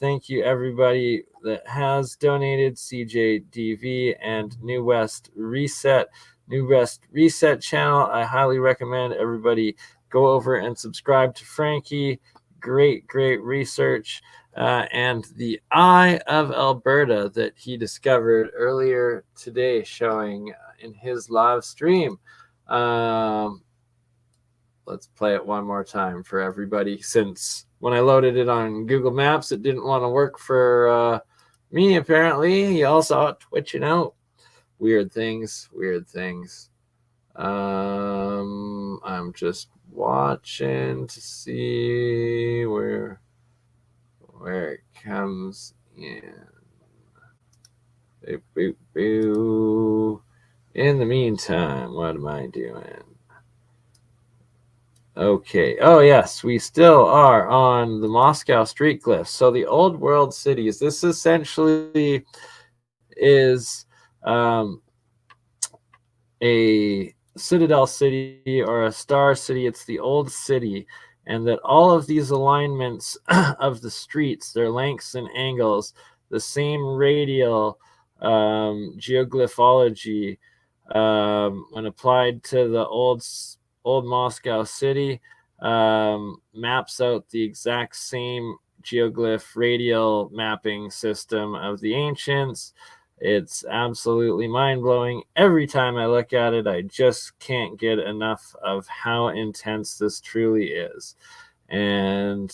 Thank you everybody that has donated. CJDV and New West Reset channel. I highly recommend everybody go over and subscribe to Frankie. Great research. And the Eye of Alberta that he discovered earlier today, showing in his live stream. Let's play it one more time for everybody, since when I loaded it on Google Maps, it didn't want to work for me, apparently. You all saw it twitching out. Weird things. I'm just watching to see where it comes in. Boop, boop. In the meantime, what am I doing? Okay. Oh, yes. We still are on the Moscow street glyphs. So the old world cities. This essentially is a citadel city or a star city. It's the old city. And that all of these alignments of the streets, their lengths and angles, the same radial geoglyphology, when applied to the old Moscow city, maps out the exact same geoglyph radial mapping system of the ancients. It's absolutely mind-blowing. Every time I look at it, I just can't get enough of how intense this truly is. And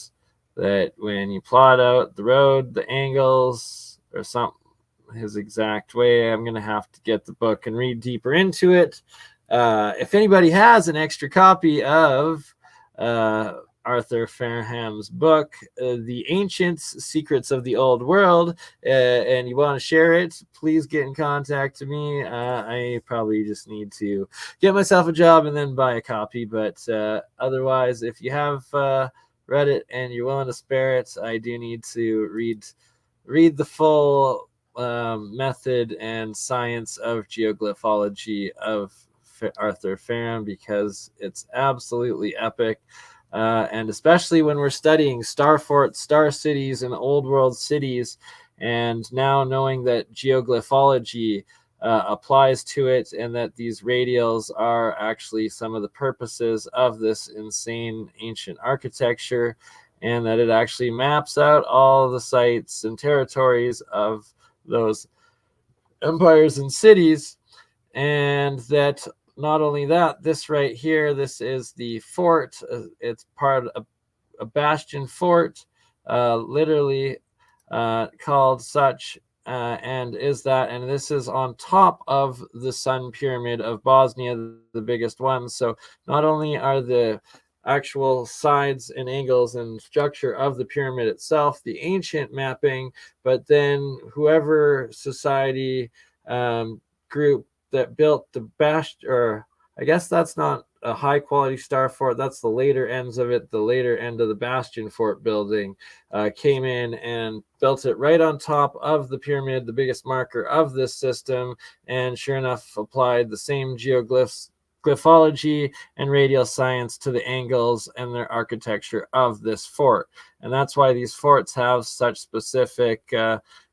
that when you plot out the road, the angles, or something, his exact way, I'm going to have to get the book and read deeper into it. If anybody has an extra copy of Arthur Farnham's book, The Ancients, Secrets of the Old World, and you want to share it, please get in contact with me. I probably just need to get myself a job and then buy a copy. But otherwise, if you have read it and you're willing to spare it, I do need to read the full method and science of geoglyphology of Arthur Farnham, because it's absolutely epic. And especially when we're studying star forts, star cities, and old world cities, and now knowing that geoglyphology applies to it, and that these radials are actually some of the purposes of this insane ancient architecture, and that it actually maps out all the sites and territories of those empires and cities, and that not only that, this right here, this is the fort. It's part of a bastion fort, literally called such, and this is on top of the Sun Pyramid of Bosnia, the biggest one. So not only are the actual sides and angles and structure of the pyramid itself the ancient mapping, but then whoever society group that built the bastion, or I guess that's not a high quality star fort, that's the later ends of it, the later end of the bastion fort building, came in and built it right on top of the pyramid, the biggest marker of this system, and sure enough applied the same geoglyphs, glyphology and radial science to the angles and their architecture of this fort. And that's why these forts have such specific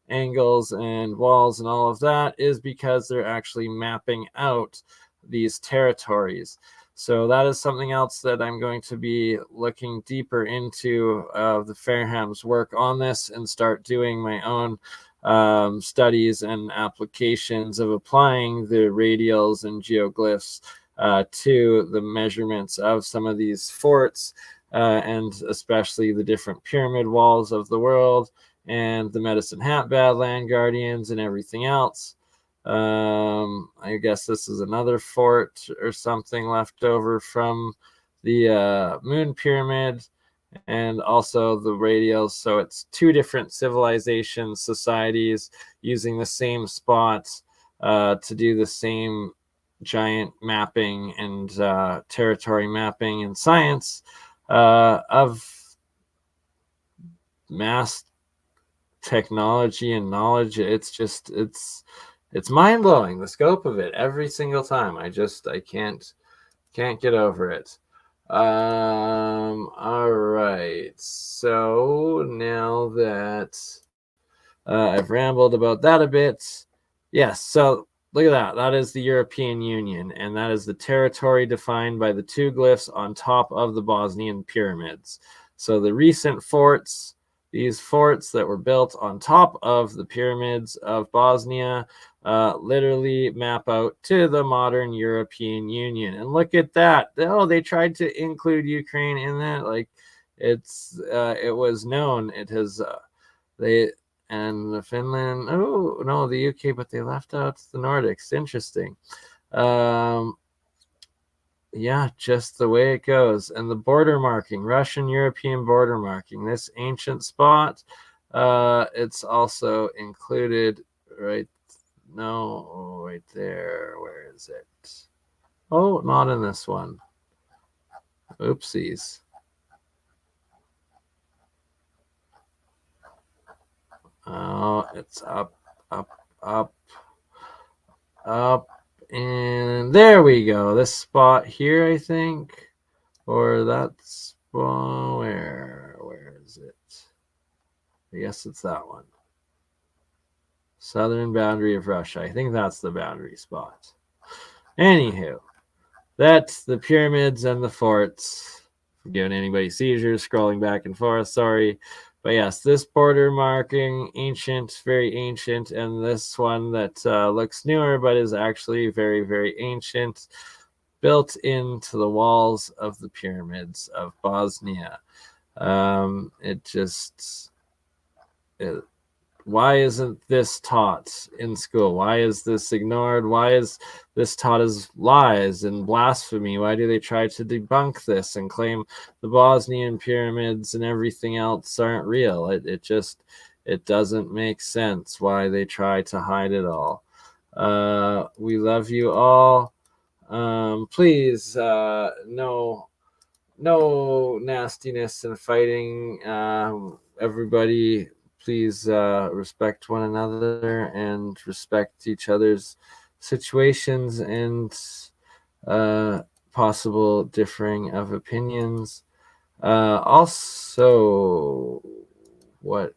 angles and walls and all of that, is because they're actually mapping out these territories. So that is something else that I'm going to be looking deeper into, the Fairham's work on this, and start doing my own studies and applications of applying the radials and geoglyphs to the measurements of some of these forts, and especially the different pyramid walls of the world, and the Medicine Hat Badland Guardians and everything else. I guess this is another fort or something left over from the Moon Pyramid, and also the radials. So it's two different civilizations, societies using the same spots to do the same giant mapping and territory mapping and science of mass technology and knowledge. It's just it's mind-blowing, the scope of it, every single time. I can't get over it. All right, so now that I've rambled about that a bit, yes, so look at that. That is the European Union, and that is the territory defined by the two glyphs on top of the Bosnian pyramids. So the recent forts, these forts that were built on top of the pyramids of Bosnia, literally map out to the modern European Union. And look at that. Oh, they tried to include Ukraine in that. Like, it was known. It has, and the Finland, oh no, the UK, but they left out the Nordics. Interesting. Yeah, just the way it goes. And the border marking, Russian-European border marking, this ancient spot, it's also included right there. Where is it? Oh, not in this one. Oopsies. Oh, it's up, and there we go. This spot here, I think, or that spot. Where is it? I guess it's that one. Southern boundary of Russia. I think that's the boundary spot. Anywho, that's the pyramids and the forts. Forgiving anybody seizures, scrolling back and forth. Sorry. But yes, this border marking, ancient, very ancient, and this one that looks newer but is actually very, very ancient, built into the walls of the pyramids of Bosnia. Why isn't this taught in school? Why is this ignored? Why is this taught as lies and blasphemy? Why do they try to debunk this and claim the Bosnian pyramids and everything else aren't real? It doesn't make sense why they try to hide it all. We love you all. Please, no nastiness and fighting. Everybody, please respect one another and respect each other's situations and possible differing of opinions. Also, what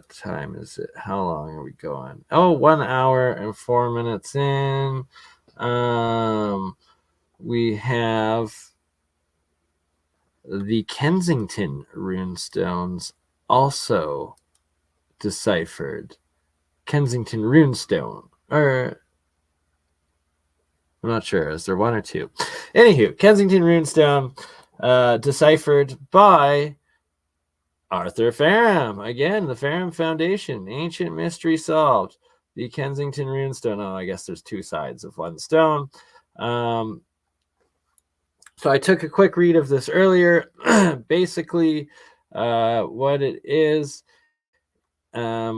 time is it? How long are we going? Oh, 1 hour and 4 minutes in. We have the Kensington runestones also deciphered. Kensington runestone, or I'm not sure. Is there one or two? Anywho, Kensington Runestone, deciphered by Arthur Farham. Again, the Farham Foundation. Ancient mystery solved. The Kensington Runestone. Oh, I guess there's two sides of one stone. So I took a quick read of this earlier. Basically, what it is, I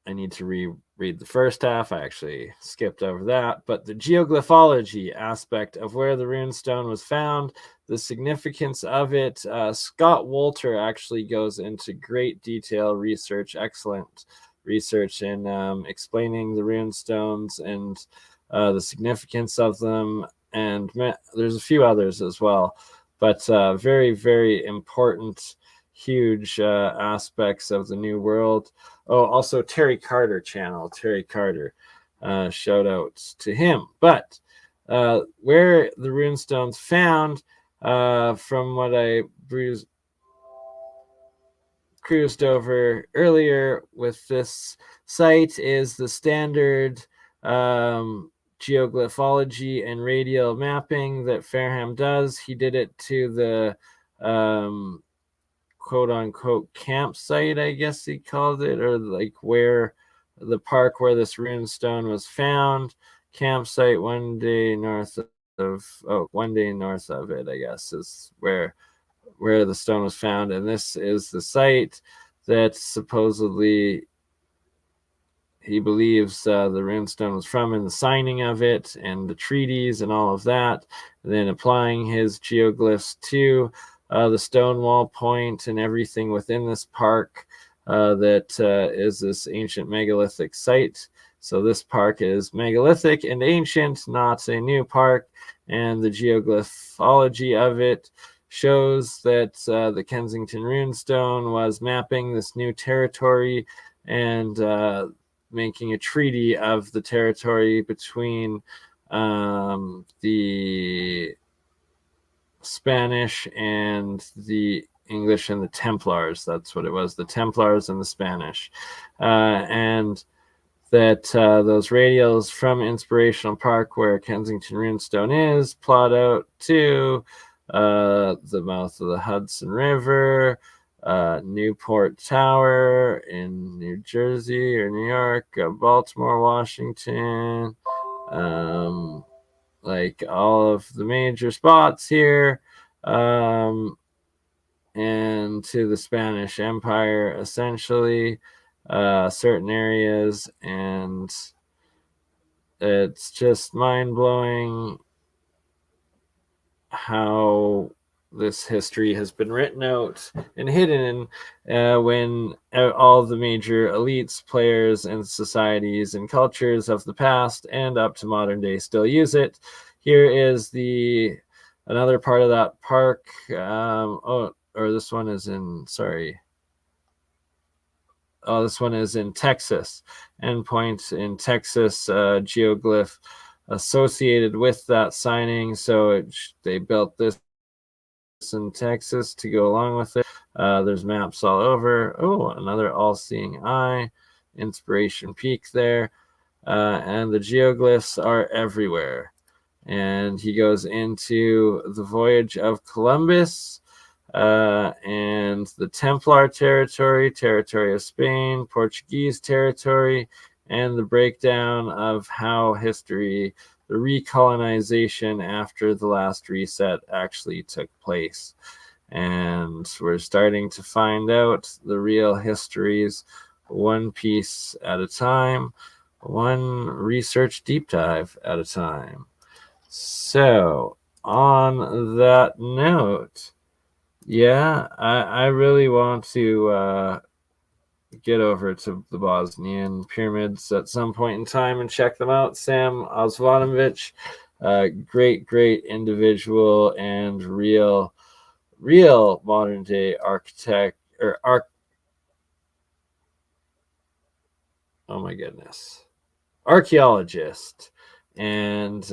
need to reread the first half. I actually skipped over that. But the geoglyphology aspect of where the runestone was found, the significance of it, Scott Wolter actually goes into great detail research, excellent research in explaining the runestones and the significance of them. And there's a few others as well. But very, very important, huge aspects of the New World. Oh, also Terry Carter channel. Terry Carter, shout out to him. But where the runestones found, from what I cruised over earlier with this site, is the standard geoglyphology and radial mapping that Farham does. He did it to the quote unquote campsite, I guess he called it, or like where the park where this runestone was found. Campsite one day north of it, I guess, is where the stone was found. And this is the site that supposedly he believes the runestone was from, in the signing of it and the treaties and all of that. And then applying his geoglyphs to the Stonewall Point and everything within this park that is this ancient megalithic site. So this park is megalithic and ancient, not a new park. And the geoglyphology of it shows that the Kensington Runestone was mapping this new territory and making a treaty of the territory between the Spanish and the English and the Templars. That's what it was, the Templars and the Spanish. And that those radials from Inspirational Park, where Kensington Runestone is, plot out to the mouth of the Hudson River, Newport Tower in New Jersey or New York, Baltimore, Washington, like all of the major spots here, and to the Spanish Empire, essentially, certain areas. And it's just mind-blowing how this history has been written out and hidden when all the major elites, players, and societies and cultures of the past and up to modern day still use it. Here is another part of that park. This one is in Texas. Endpoint in Texas, geoglyph associated with that signing. So they built this in Texas to go along with it. There's maps all over. Oh, another all-seeing eye. Inspiration Peak there. And the geoglyphs are everywhere. And he goes into the voyage of Columbus, and the Templar territory of Spain, Portuguese territory, and the breakdown of how history, the recolonization after the last reset actually took place. And we're starting to find out the real histories, one piece at a time, one research deep dive at a time. So on that note, yeah, I really want to get over to the Bosnian pyramids at some point in time and check them out. Sam Osvanovic, great individual and real modern day architect or archaeologist. And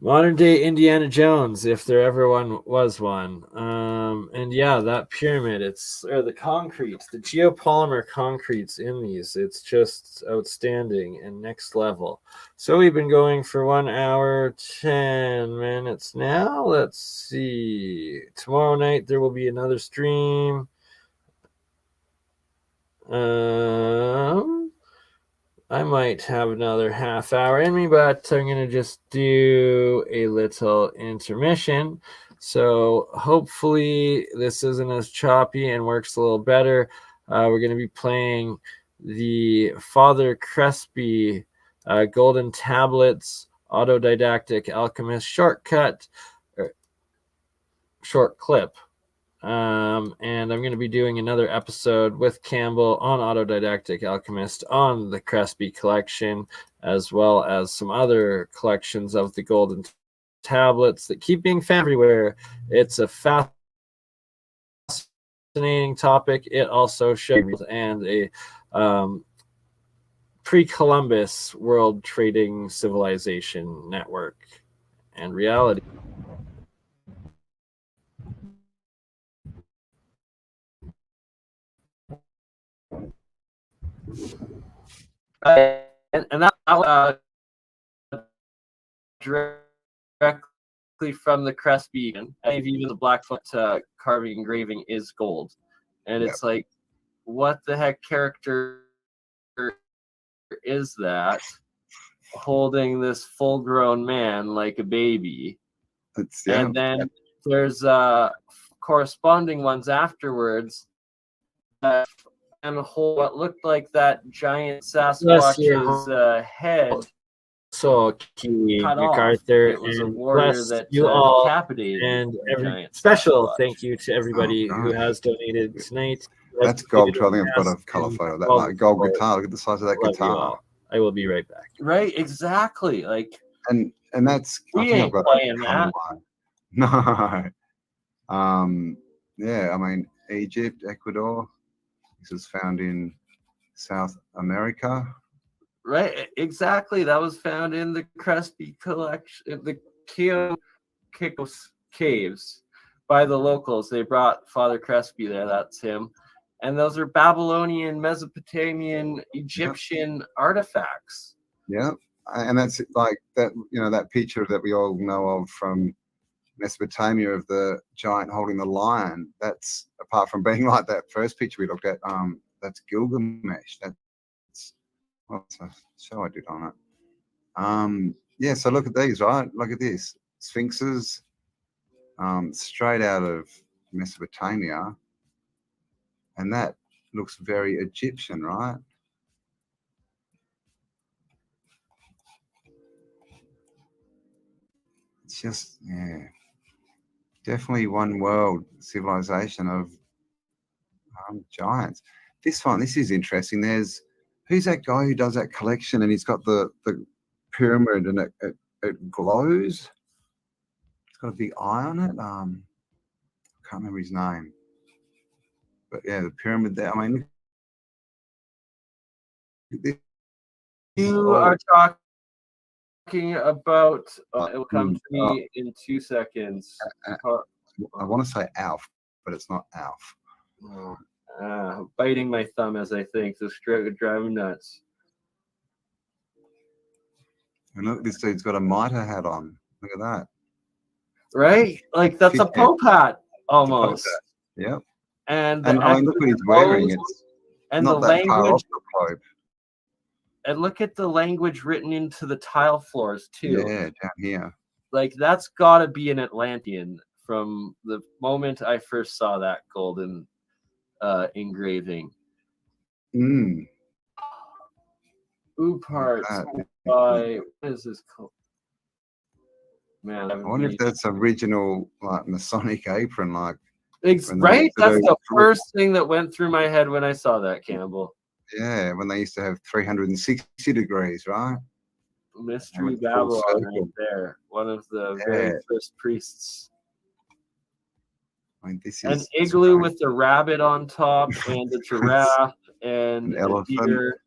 Modern day Indiana Jones, if there ever was one. And yeah, that pyramid, or the concrete, the geopolymer concretes in these, it's just outstanding and next level. So we've been going for 1 hour, 10 minutes now. Let's see. Tomorrow night there will be another stream. I might have another half hour in me, but I'm going to just do a little intermission. So hopefully this isn't as choppy and works a little better. We're going to be playing the Father Crespi Golden Tablets Autodidactic Alchemist short clip. And I'm going to be doing another episode with Campbell on Autodidactic Alchemist on the Crespi collection, as well as some other collections of the golden tablets that keep being found everywhere. It's a fascinating topic. It also shows and a pre-Columbus world trading civilization network and reality. And that directly from the Crespi, and even the Blackfoot carving engraving is gold. And it's like, what the heck character is that holding this full-grown man like a baby? And then there's corresponding ones afterwards that and hold what looked like that giant Sasquatch's head. So MacArthur and bless you all, and every special thank you to everybody who has donated tonight. That's gold. I think I've got a color photo of that like gold guitar. Look at the size of that guitar. I will be right back. Right, exactly. Like, and that's we ain't playing that. No. Yeah, I mean Egypt, Ecuador. This is found in South America. Right, exactly. That was found in the Crespi collection, the Kikos caves by the locals. They brought Father Crespi there. That's him. And those are Babylonian, Mesopotamian, Egyptian artifacts. Yeah, and that's like that. You know that picture that we all know of from Mesopotamia of the giant holding the lion. That's, apart from being like that first picture we looked at, that's Gilgamesh. That's what's a show I did on it. Yeah, so look at these, right? Look at this. Sphinxes, straight out of Mesopotamia. And that looks very Egyptian, right? It's just, yeah. Definitely one world civilization of giants. This is interesting. Who's that guy who does that collection and he's got the pyramid and it glows? It's got a big eye on it. I can't remember his name. But yeah, the pyramid there. I mean, you are talking about it will come to me in 2 seconds. I want to say Alf, but it's not Alf. Biting my thumb as I think. This drive me nuts. And look, this dude's got a mitre hat on. Look at that. Right? Like that's a Pope hat almost. Yep. And I mean, look what he's wearing. It's and not the that far language. off the Pope. And look at the language written into the tile floors too. Yeah, down here. Like that's got to be an Atlantean from the moment I first saw that golden engraving. Parts by what is this called? Man, I wonder if that's original like Masonic apron, like. Right, that's the first thing that went through my head when I saw that, Campbell. Yeah, when they used to have 360 degrees, right? Mystery Babylon right there. One of the very first priests. I mean, this is an igloo with the rabbit on top and the giraffe and an elephant. Deer.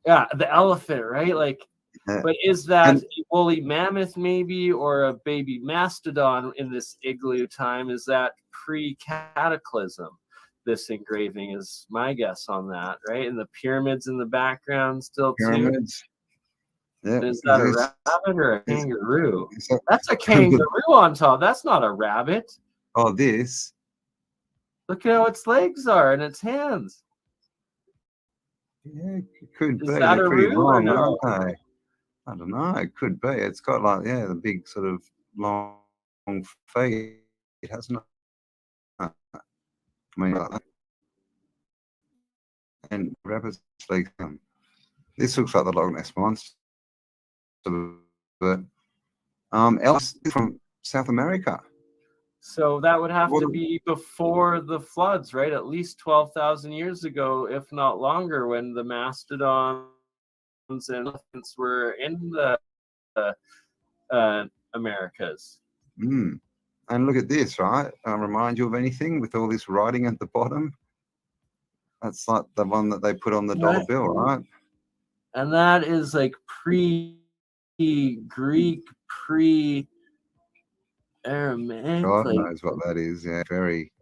Yeah, the elephant, right? Like But is that a woolly mammoth maybe, or a baby mastodon in this igloo time? Is that pre-cataclysm? This engraving is my guess on that, right? And the pyramids in the background still Pyramids. too. Yeah. Is that a rabbit or a kangaroo? That's a kangaroo on top. That's not a rabbit. Oh, this. Look at how its legs are and its hands. Yeah, it could be. Is that They're a pretty roo or long, no? aren't they? I don't know. It could be. It's got like, yeah, the big sort of long feet, hasn't it? I mean, like that. And rabbits' legs. This looks like the Loch Ness Monster, but else from South America. So that would have to be before the floods, right? At least 12,000 years ago, if not longer, when the mastodons and elephants were in the Americas. Mm. And look at this, right? Remind you of anything with all this writing at the bottom? That's like the one that they put on the dollar bill, right? And that is like pre-Greek, pre-Aramaic. God like, knows what that is. Yeah, very,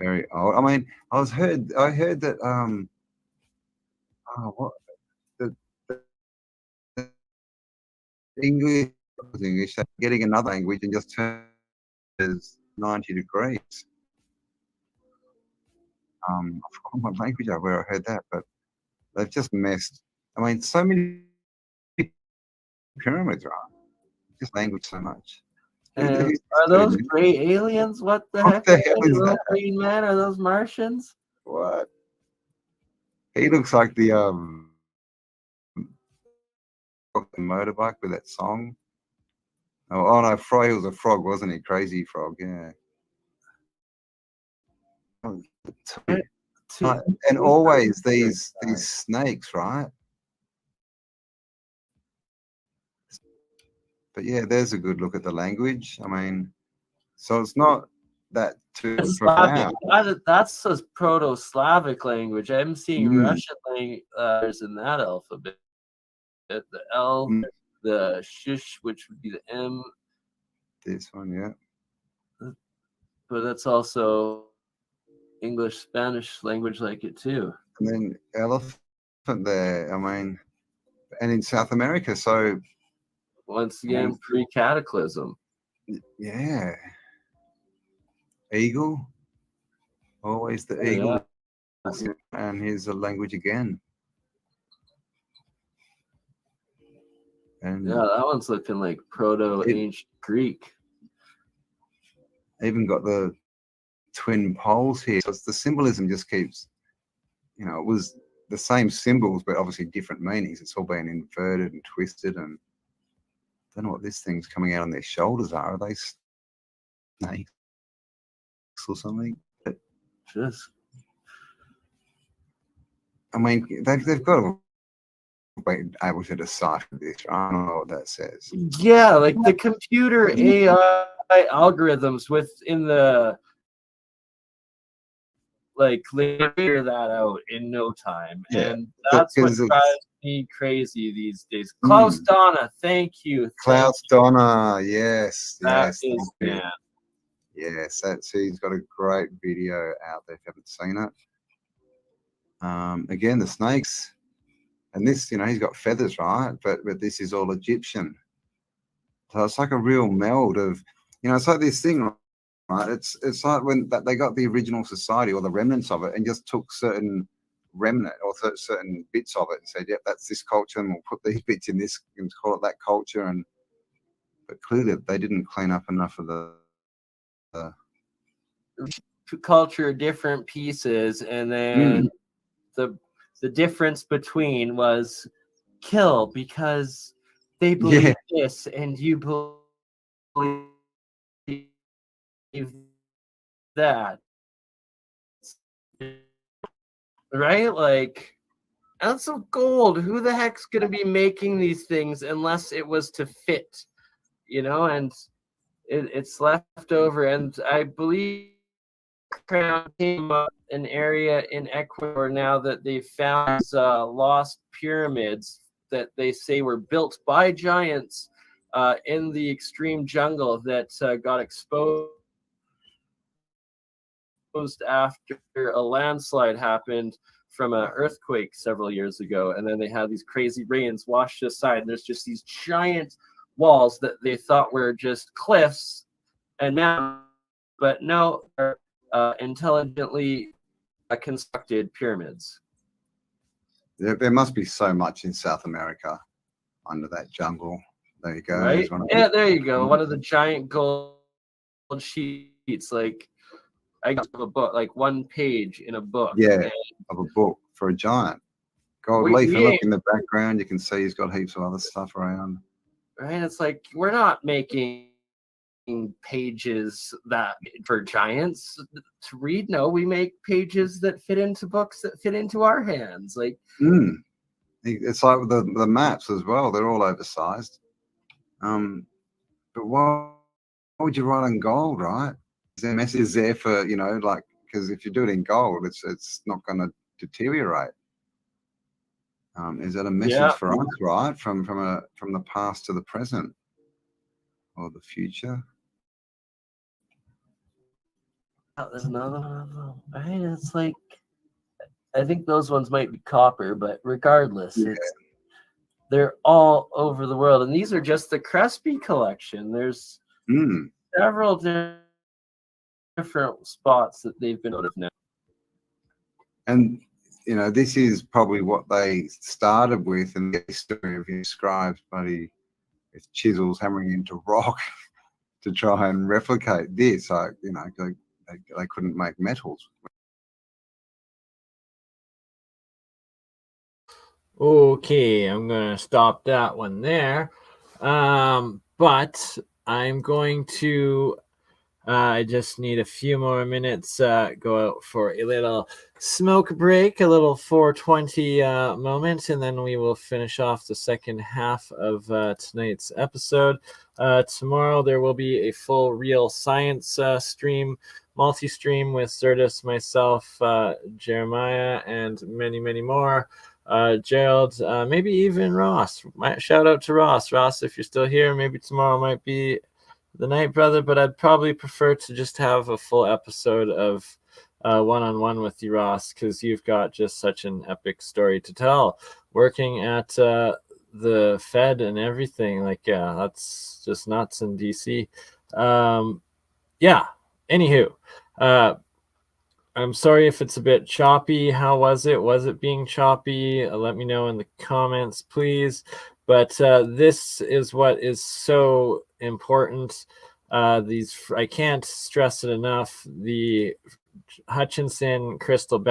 very old. I mean, I heard that what the English, getting another language and just turn is 90 degrees. I forgot what language where I heard that, but they've just messed. I mean, so many pyramids, right? Just language so much. are those gray aliens? What the heck? The hell is Those that? green men? Are those Martians? What? He looks like the motorbike with that song. Oh no, Fry was a frog, wasn't he? Crazy Frog, yeah. And always these snakes, right? But yeah, there's a good look at the language. I mean, so it's not that too profound. That's a Proto-Slavic language. I'm seeing Russian letters in that alphabet. The L, the shish, which would be the M. This one, yeah. But that's also English, Spanish language like it too. And then elephant there, I mean, and in South America, so once again, pre-cataclysm. Yeah. Eagle. Always the eagle. Yeah. And here's the language again. And yeah, that one's looking like proto-ancient Greek. Even got the twin poles here. So it's the symbolism just keeps, you know, it was the same symbols, but obviously different meanings. It's all been inverted and twisted, and I don't know what this thing's coming out on their shoulders are. Are they snakes or something? But just, I mean, they've got to be able to decipher this. I don't know what that says. Yeah, like the computer AI algorithms within the figure that out in no time. Yeah, and that's what drives me crazy these days. Klaus Donna, thank you. Klaus Donna, yes. That yes, is, man. Yes, he's got a great video out there if you haven't seen it. Again, the snakes. And this, you know, he's got feathers, right? But this is all Egyptian. So it's like a real meld of, you know, it's like this thing, right? It's like when they got the original society or the remnants of it and just took certain remnant or certain bits of it and said, yep, that's this culture, and we'll put these bits in this and call it that culture. But clearly they didn't clean up enough of the culture, different pieces, and then the difference between was kill because they believe this and you believe that, right? Like, ounce of gold, who the heck's gonna be making these things unless it was to fit, you know? And it's left over, and I believe Crown came up an area in Ecuador now that they found lost pyramids that they say were built by giants in the extreme jungle that got exposed after a landslide happened from an earthquake several years ago, and then they had these crazy rains washed aside, and there's just these giant walls that they thought were just cliffs and mountains, but no, they're intelligently constructed pyramids. There must be so much in South America under that jungle. There you go. Right? Yeah, there you go. One of the giant gold sheets, like I got a book, like one page in a book. Yeah, of a book for a giant. Gold leaf. And look in the background, you can see he's got heaps of other stuff around. Right? It's like we're not making pages that for giants to read. No, we make pages that fit into books that fit into our hands. Like it's like the maps as well. They're all oversized. But why would you write in gold, right? Is there a message there for, you know, like, because if you do it in gold, it's not going to deteriorate. Is that a message for us, right? From the past to the present or the future? There's another one, right? It's like, I think those ones might be copper, but regardless, they're all over the world. And these are just the Crespi collection. There's several different spots that they've been out of now. And, you know, this is probably what they started with in the story of his scribes, buddy, with chisels hammering into rock to try and replicate this. Like, you know, they couldn't make metals. Okay, I'm going to stop that one there. But I'm going to, I just need a few more minutes, go out for a little smoke break, a little 420 moment, and then we will finish off the second half of tonight's episode. Tomorrow there will be a full real science stream, multi-stream with Zertis, myself, Jeremiah, and many, many more. Gerald, maybe even Ross. Shout out to Ross. Ross, if you're still here, maybe tomorrow might be the night, brother, but I'd probably prefer to just have a full episode of one-on-one with you, Ross, because you've got just such an epic story to tell. Working at the Fed and everything, like, yeah, that's just nuts in DC. Yeah, anywho, I'm sorry if it's a bit choppy. How was it? Was it being choppy? Let me know in the comments, please. But this is what is so important. I can't stress it enough. The Hutchinson crystal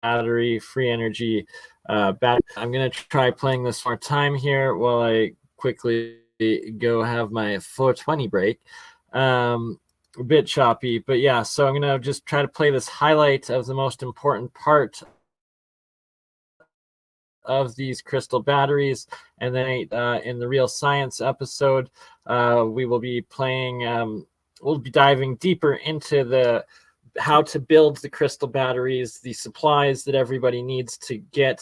battery, free energy battery. I'm going to try playing this more time here while I quickly go have my 420 break. A bit choppy, but yeah, so I'm going to just try to play this highlight of the most important part of these crystal batteries, and then in the real science episode we will be playing we'll be diving deeper into the how to build the crystal batteries, the supplies that everybody needs to get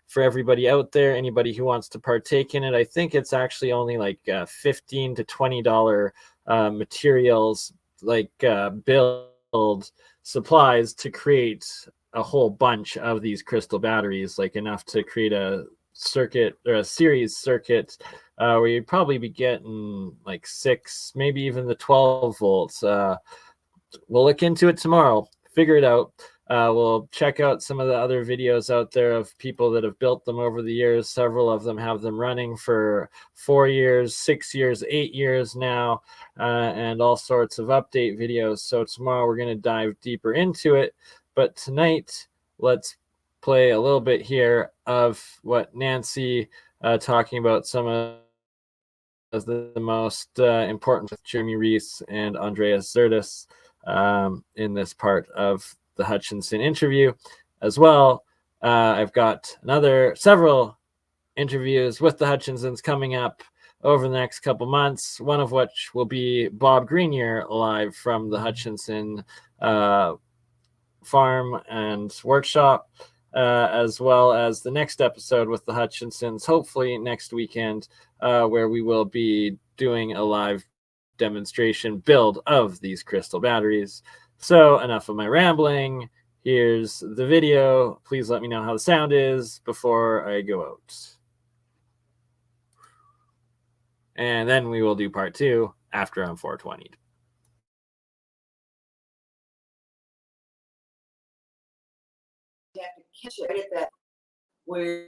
for everybody out there, anybody who wants to partake in it. I think it's actually only like $15 to $20 materials, like build supplies to create a whole bunch of these crystal batteries, like enough to create a circuit or a series circuit where you'd probably be getting like 6, maybe even the 12 volts. We'll look into it tomorrow, figure it out. We'll check out some of the other videos out there of people that have built them over the years. Several of them have them running for 4 years, 6 years, 8 years now, and all sorts of update videos. So tomorrow we're going to dive deeper into it. But tonight, let's play a little bit here of what Nancy talking about some of the most important with Jeremy Reese and Andreas Zertis in this part of the Hutchinson interview as well. I've got several interviews with the Hutchinsons coming up over the next couple months, one of which will be Bob Grenier live from the Hutchinson farm and workshop. as well as the next episode with the Hutchinsons, hopefully next weekend, where we will be doing a live demonstration build of these crystal batteries. So enough of my rambling. Here's the video. Please let me know how the sound is before I go out. And then we will do part 2 after I'm 420. You have to catch it right at that where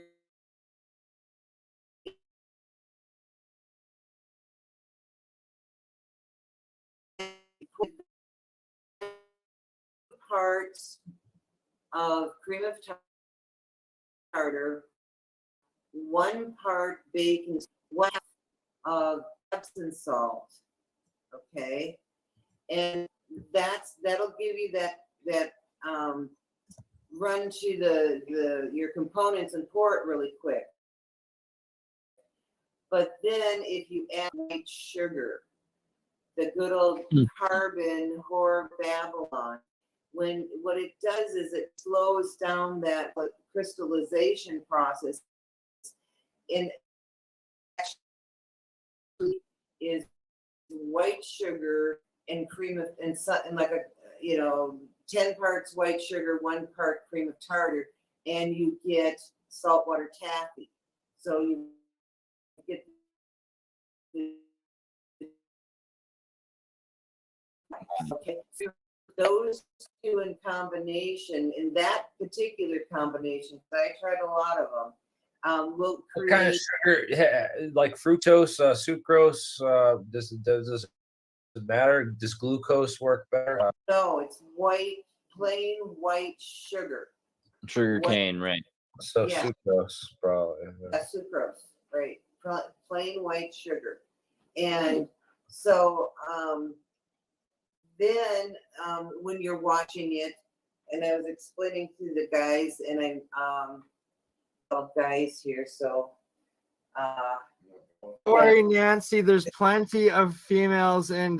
parts of cream of tartar, 1 part baking, 1 of Epsom salt. Okay, and that'll give you that run to your components and pour it really quick. But then if you add white sugar, the good old carbon whore Babylon, what it does is it slows down that crystallization process, and actually is white sugar and cream of and like a 10 parts white sugar, 1 part cream of tartar, and you get saltwater taffy. So you get okay. So those 2 in combination, in that particular combination, I tried a lot of them. Will create. What kind of sugar? Yeah, like fructose, sucrose. Does it matter? Does glucose work better? No, it's plain white sugar. Sugar cane, right? So Yeah. sucrose, probably. Sucrose, right? Plain white sugar, and so then when you're watching it, and I was explaining to the guys, and I'm guys here, so. Don't worry, Nancy. There's plenty of females and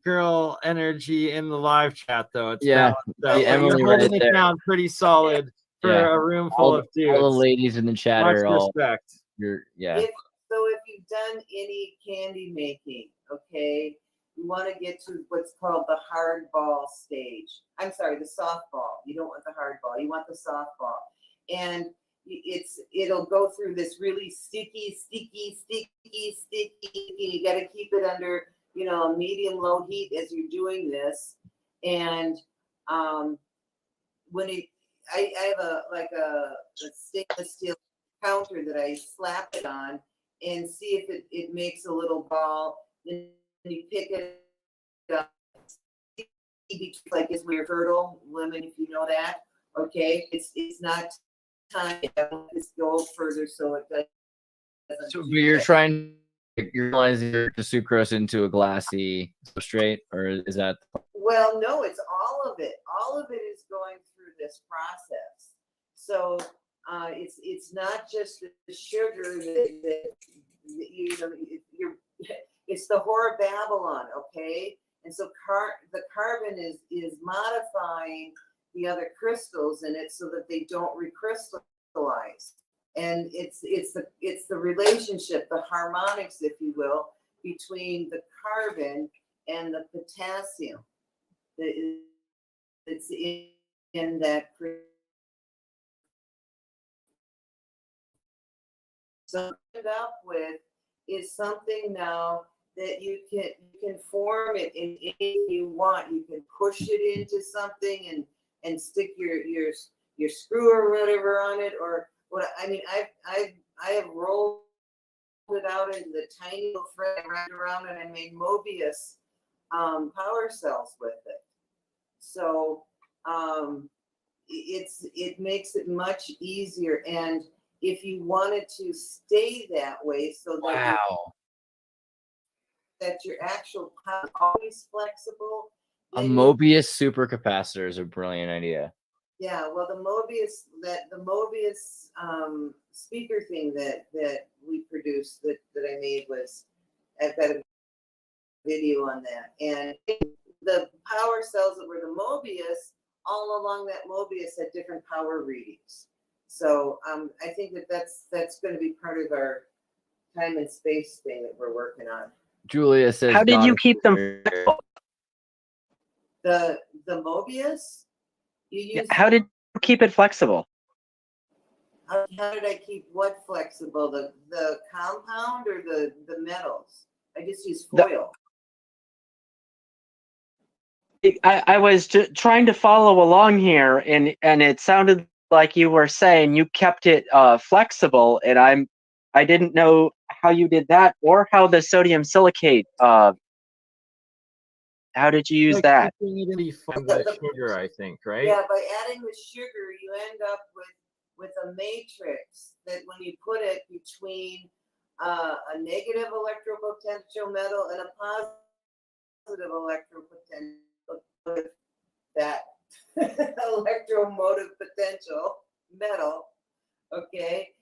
girl energy in the live chat, though. It's Emily you're right holding it there. down pretty solid for a room full of dudes. All the ladies in the chat Much are all. respect. If you've done any candy making, okay, you want to get to what's called the hard ball stage. I'm sorry, the soft ball. You don't want the hard ball. You want the soft ball, and it'll go through this really sticky. You got to keep it under medium low heat as you're doing this, and when I have a stainless steel counter that I slap it on and see if it makes a little ball. Then you pick it up, like it's your fertile lemon, if you know that. Okay, it's not time. Let's go further so it doesn't. So you're realizing the sucrose into a glassy substrate, or is that? Well, no, it's all of it. All of it is going through this process. So it's not just the sugar that it's the whore Babylon, okay? And so the carbon is modifying the other crystals in it so that they don't recrystallize. And it's the relationship, the harmonics, if you will, between the carbon and the potassium that's in that crystal. So what you end up with is something now that you can form it in anything you want. You can push it into something and stick your screw or whatever on it, or what I mean. I have rolled it out into the tiny little thread wrapped around it and made Mobius power cells with it. So it makes it much easier. And if you wanted to stay that way, so that that your actual power is always flexible. A Mobius supercapacitor is a brilliant idea. Yeah, well, the Mobius speaker thing that we produced that I made was, I've got a video on that, and the power cells that were the Mobius, all along that Mobius had different power readings. So I think that's going to be part of our time and space thing that we're working on. Julia says, How did God you is keep them very- flexible? The Mobius, How did you keep it flexible? how did I keep what flexible? The compound or the metals? I just use foil. I was trying to follow along here, and it sounded like you were saying you kept it flexible, and I didn't know how you did that or how the sodium silicate. How did you use Like that? the sugar, I think, right? Yeah, by adding the sugar, you end up with a matrix that when you put it between a negative electropotential metal and a positive electropotential, that electromotive potential metal, okay?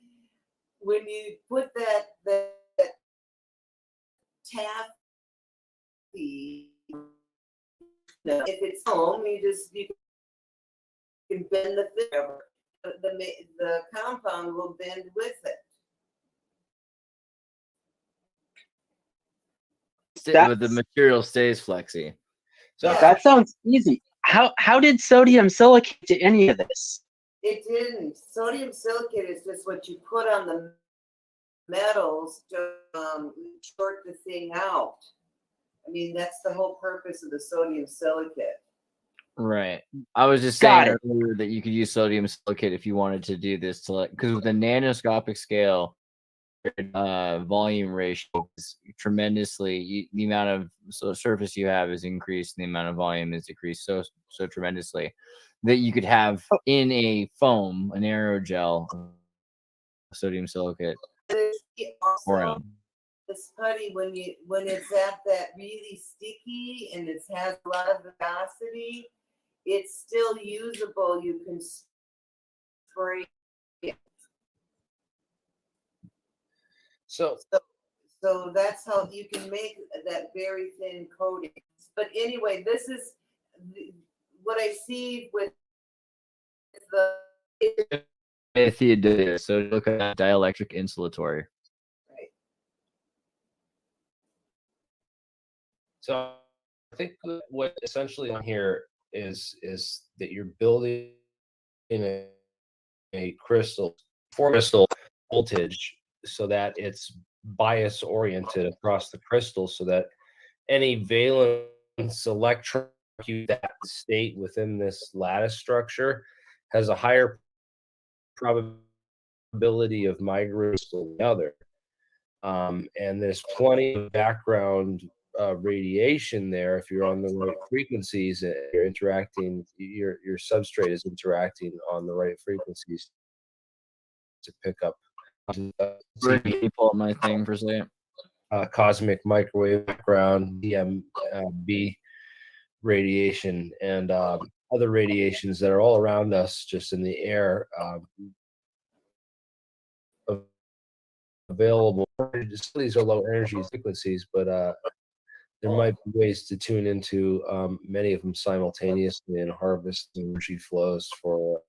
When you put that taffy, if it's home, you can bend the fiber. The compound will bend with it. But the material stays flexy. So that sounds easy. How did sodium silicate to any of this? It didn't. Sodium silicate is just what you put on the metals to short the thing out. I mean, that's the whole purpose of the sodium silicate. Right. I was just saying earlier that you could use sodium silicate if you wanted to do this to like, because with the nanoscopic scale, volume ratio is tremendously. The amount of surface you have is increased, and the amount of volume is decreased so tremendously that you could have in a foam, an aerogel, sodium silicate. Also, this putty, when it's at that really sticky and it has a lot of viscosity, it's still usable. You can spray it. So that's how you can make that very thin coating. But anyway, this is what I see with the So look at that dielectric insulatory. Right. So I think what essentially on here is that you're building in a crystal voltage so that it's bias oriented across the crystal, so that any valence electron that state within this lattice structure has a higher probability of migrating to the other. And there's plenty of background radiation there if you're on the right frequencies and you're interacting, your substrate is interacting on the right frequencies to pick up. Can you pull up my thing for a second? Cosmic microwave background, DMB radiation, and other radiations that are all around us, just in the air, available. These are low energy frequencies, but there might be ways to tune into many of them simultaneously and harvest energy flows for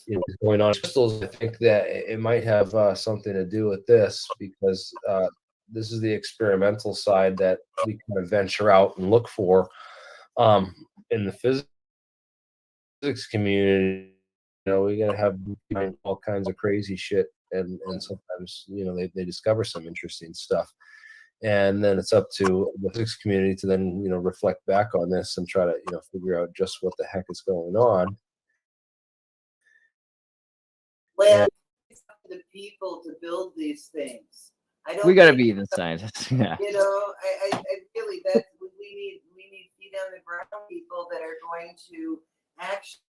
what's going on. Crystals, I think that it might have something to do with this, because this is the experimental side that we kind of venture out and look for in the physics community. We gotta have all kinds of crazy shit, and sometimes they discover some interesting stuff, and then it's up to the physics community to then reflect back on this and try to figure out just what the heck is going on. Well, it's up to the people to build these things. We got to be the scientists. Yeah. I really we need feet on the ground people that are going to actually.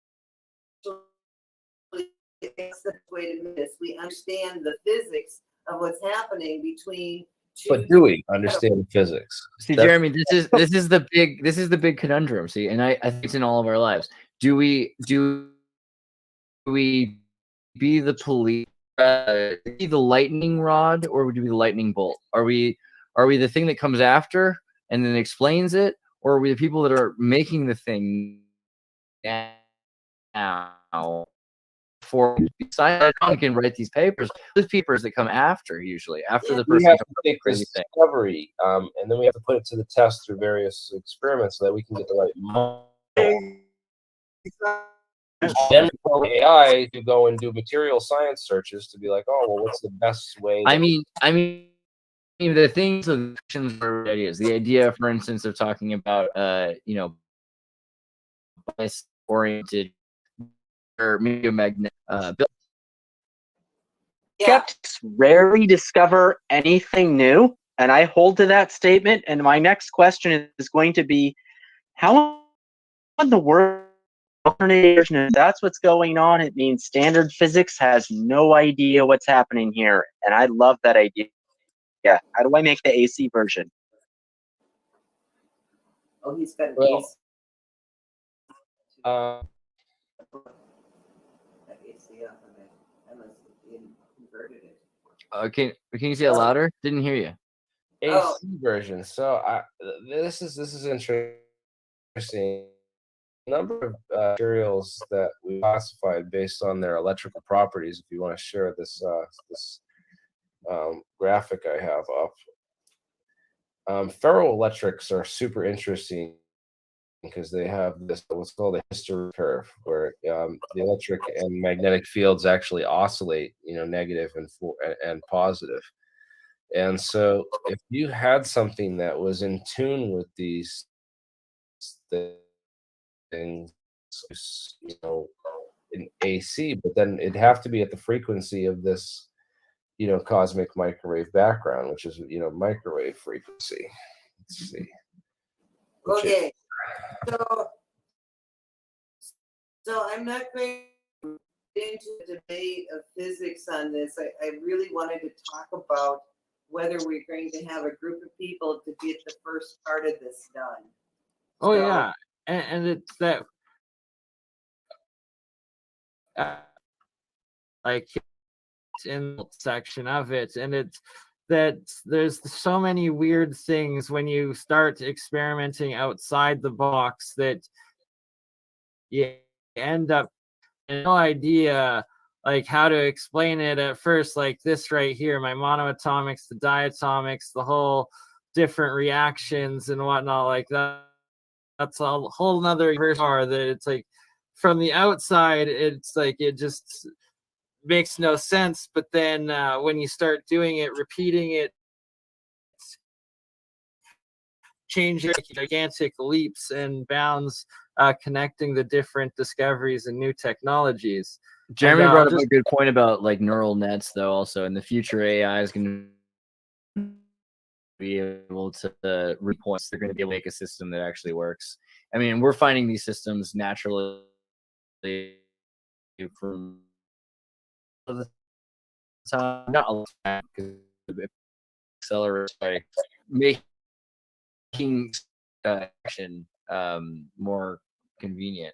It's the way to do this. We understand the physics of what's happening between two. But do we understand physics? See, Jeremy, this is the big conundrum. See, and I think it's in all of our lives. Do we be the police, be the lightning rod, or would we be the lightning bolt? Are we the thing that comes after and then explains it, or are we the people that are making the thing now for besides I can write these papers. There's papers that come after, usually after the We person have to comes up take with this everything. discovery, and then we have to put it to the test through various experiments so that we can get the right model. Then we tell AI to go and do material science searches to be like, oh, well, what's the best way? I mean, the things of ideas. The idea, for instance, of talking about bias-oriented or medium-magnetic Skeptics rarely discover anything new, and I hold to that statement. And my next question is going to be, how in the world if that's what's going on, it means standard physics has no idea what's happening here. And I love that idea. Yeah. How do I make the AC version? Oh, he's got an Well, AC. AC off of it. I must have converted it. Can you say it louder? Didn't hear you. AC version. So this is interesting. Number of materials that we classified based on their electrical properties. If you want to share this graphic I have up, ferroelectrics are super interesting because they have this what's called a history curve, where the electric and magnetic fields actually oscillate, negative and positive. And so, if you had something that was in tune with these things, in AC, but then it'd have to be at the frequency of this, cosmic microwave background, which is, microwave frequency. Let's see. Okay, so I'm not going into a debate of physics on this. I really wanted to talk about whether we're going to have a group of people to get the first part of this done. Oh yeah, and it's that like in the section of it, and it's that there's so many weird things when you start experimenting outside the box that you end up no idea like how to explain it at first, like this right here, my monoatomics, the diatomics, the whole different reactions and whatnot like that. That's a whole nother part that it's like from the outside, it's like it just makes no sense. But then when you start doing it, repeating it, changing gigantic leaps and bounds, connecting the different discoveries and new technologies. Jeremy brought up a good point about like neural nets, though. Also, in the future, AI is going to be able to repoints. They're going to be able to make a system that actually works. I mean, we're finding these systems naturally from the time, not a lot, because it accelerates by making action more convenient.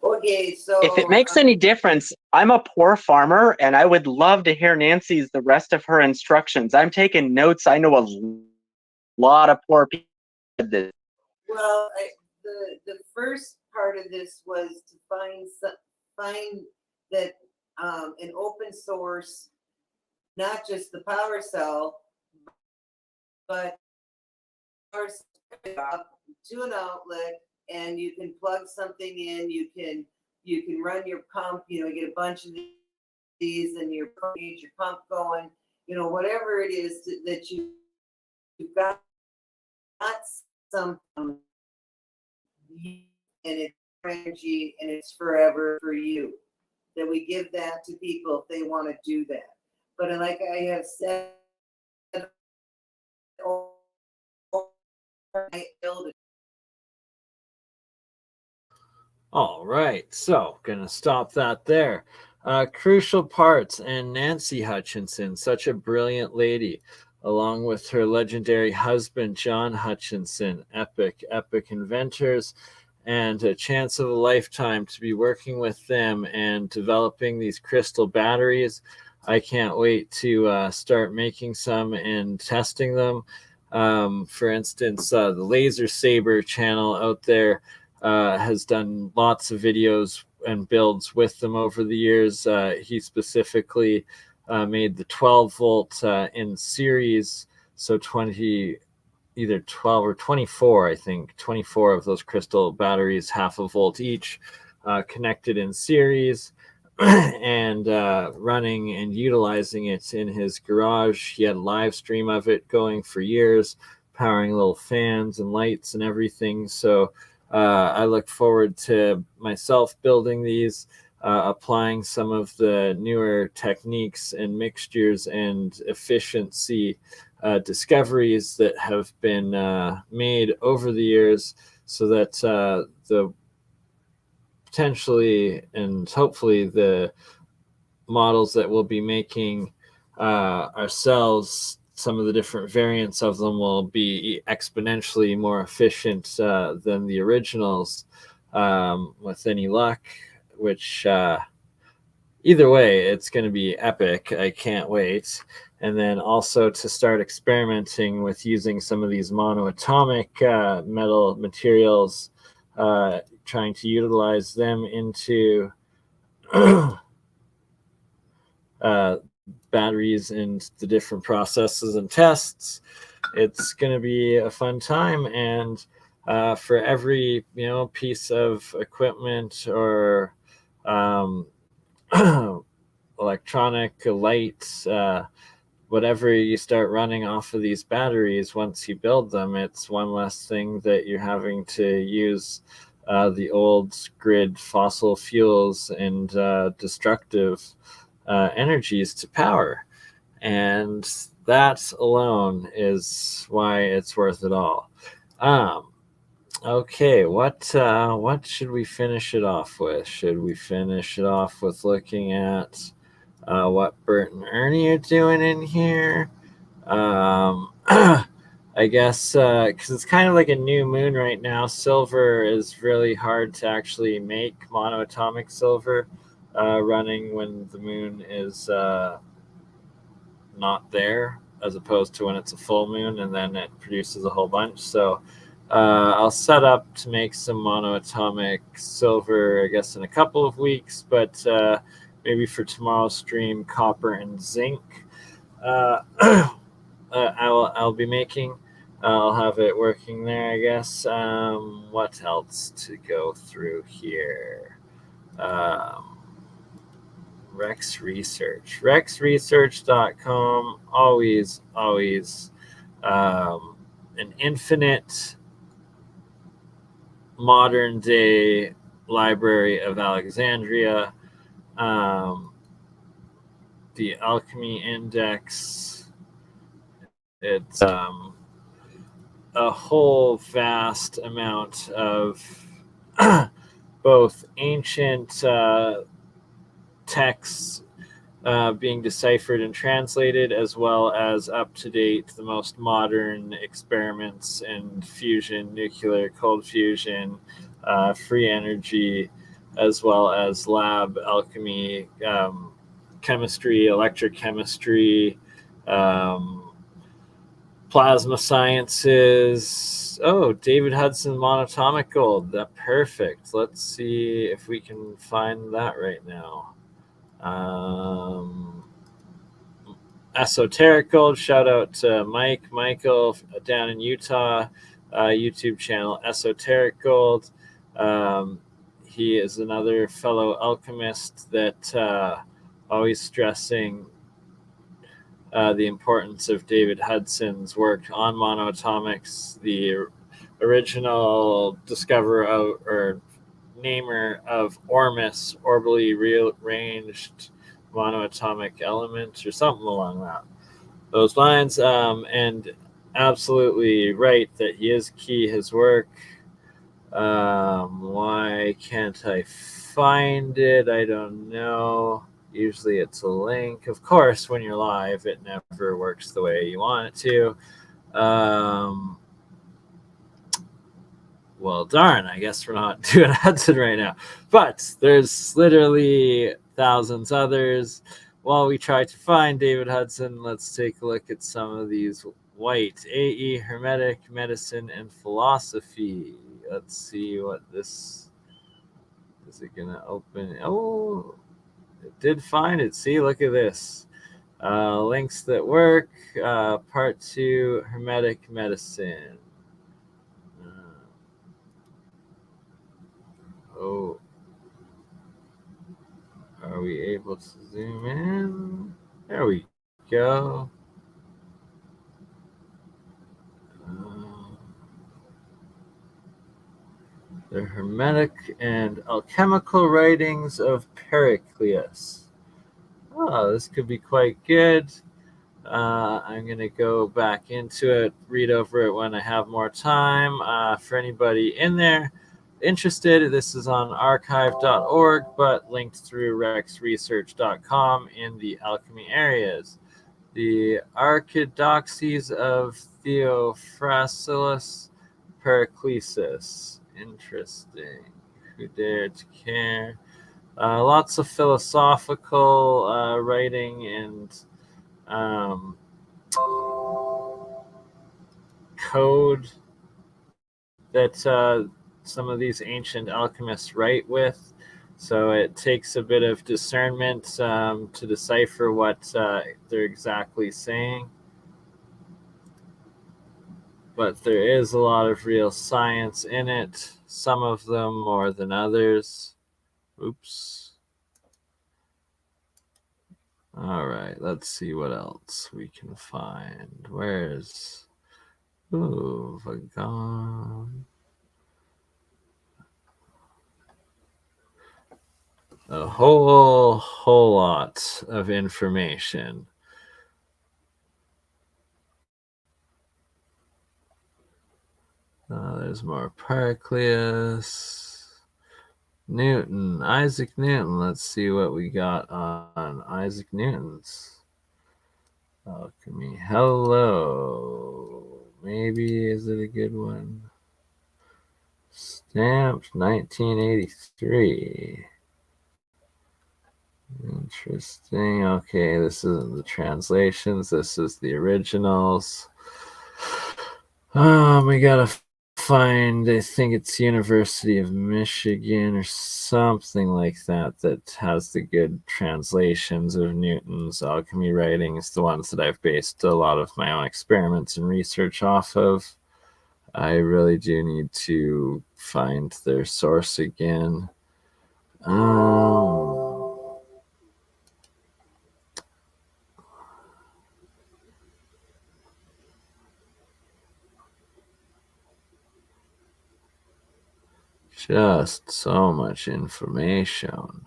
Okay, so if it makes any difference, I'm a poor farmer and I would love to hear Nancy's the rest of her instructions. I'm taking notes. I know a lot of poor people. Well, the first part of this was to find that an open source, not just the power cell, but to an outlet, and you can plug something in. You can run your pump. You get a bunch of these, and you get your pump going. Whatever it is that you've got some and it's energy and it's forever for you. That we give that to people if they want to do that. But like I have said, I build it. All right, so gonna stop that there. Crucial Parts and Nancy Hutchinson, such a brilliant lady, along with her legendary husband, John Hutchinson, epic inventors, and a chance of a lifetime to be working with them and developing these crystal batteries. I can't wait to start making some and testing them. For instance, the Laser Saber channel out there has done lots of videos and builds with them over the years. He specifically made the 12 volt in series, so either 12 or 24, I think, 24 of those crystal batteries, half a volt each, connected in series and running and utilizing it in his garage. He had a live stream of it going for years, powering little fans and lights and everything. So I look forward to myself building these, applying some of the newer techniques and mixtures and efficiency discoveries that have been made over the years, so that the potentially and hopefully the models that we'll be making ourselves, some of the different variants of them will be exponentially more efficient than the originals, with any luck, which either way, it's going to be epic. I can't wait. And then also to start experimenting with using some of these monoatomic metal materials, trying to utilize them into batteries and the different processes and tests. It's going to be a fun time. And for every, piece of equipment or electronic lights, whatever you start running off of these batteries, once you build them, it's one less thing that you're having to use the old grid fossil fuels and destructive energies to power. And that alone is why it's worth it all. Okay, what should we finish it off with? Should we finish it off with looking at what Bert and Ernie are doing in here? I guess because it's kind of like a new moon right now. Silver is really hard to actually make monoatomic silver running when the moon is not there, as opposed to when it's a full moon and then it produces a whole bunch. So I'll set up to make some monoatomic silver, I guess, in a couple of weeks, but maybe for tomorrow's stream, copper and zinc I'll be making. I'll have it working there, I guess. What else to go through here? Rex Research. RexResearch.com. Always an infinite modern day library of Alexandria. The Alchemy Index. It's a whole vast amount of both ancient texts being deciphered and translated, as well as up-to-date, the most modern experiments in fusion, nuclear, cold fusion, free energy, as well as lab alchemy, chemistry, electrochemistry, plasma sciences. Oh, David Hudson monatomic gold. That perfect. Let's see if we can find that right now. Esoteric gold. Shout out to Michael down in Utah. YouTube channel Esoteric Gold. He is another fellow alchemist that always stressing the importance of David Hudson's work on monoatomics, the original discoverer of, or namer of Ormus, orbitally rearranged monoatomic elements, or something along those lines. And absolutely right that he is key. His work. Why can't I find it? I don't know. Usually it's a link. Of course, when you're live, it never works the way you want it to. Well, darn, I guess we're not doing Hudson right now. But there's literally thousands others. While we try to find David Hudson, let's take a look at some of these white. AE, Hermetic, Medicine, and Philosophy. Let's see what this Is it gonna open? Oh, it did find it. See, look at this. Links that work. Part 2, hermetic medicine. Oh, are we able to zoom in? There we go. The hermetic and alchemical writings of Pericles. Oh, this could be quite good. I'm going to go back into it, read over it when I have more time. For anybody in there interested, this is on archive.org, but linked through rexresearch.com in the alchemy areas. The Archidoxes of Theophrastus Pericles. Interesting. Who dared to care? Lots of philosophical writing and code that some of these ancient alchemists write with. So it takes a bit of discernment to decipher what they're exactly saying. But there is a lot of real science in it, some of them more than others. Oops. All right, let's see what else we can find. Where's... Ooh, Vagon. A whole lot of information. There's more Pericles. Newton, Isaac Newton. Let's see what we got on Isaac Newton's alchemy. Hello. Maybe, is it a good one? Stamped 1983. Interesting. Okay, this isn't the translations. This is the originals. We gotta find, I think it's University of Michigan or something like that, that has the good translations of Newton's alchemy writings, the ones that I've based a lot of my own experiments and research off of. I really do need to find their source again. Just so much information.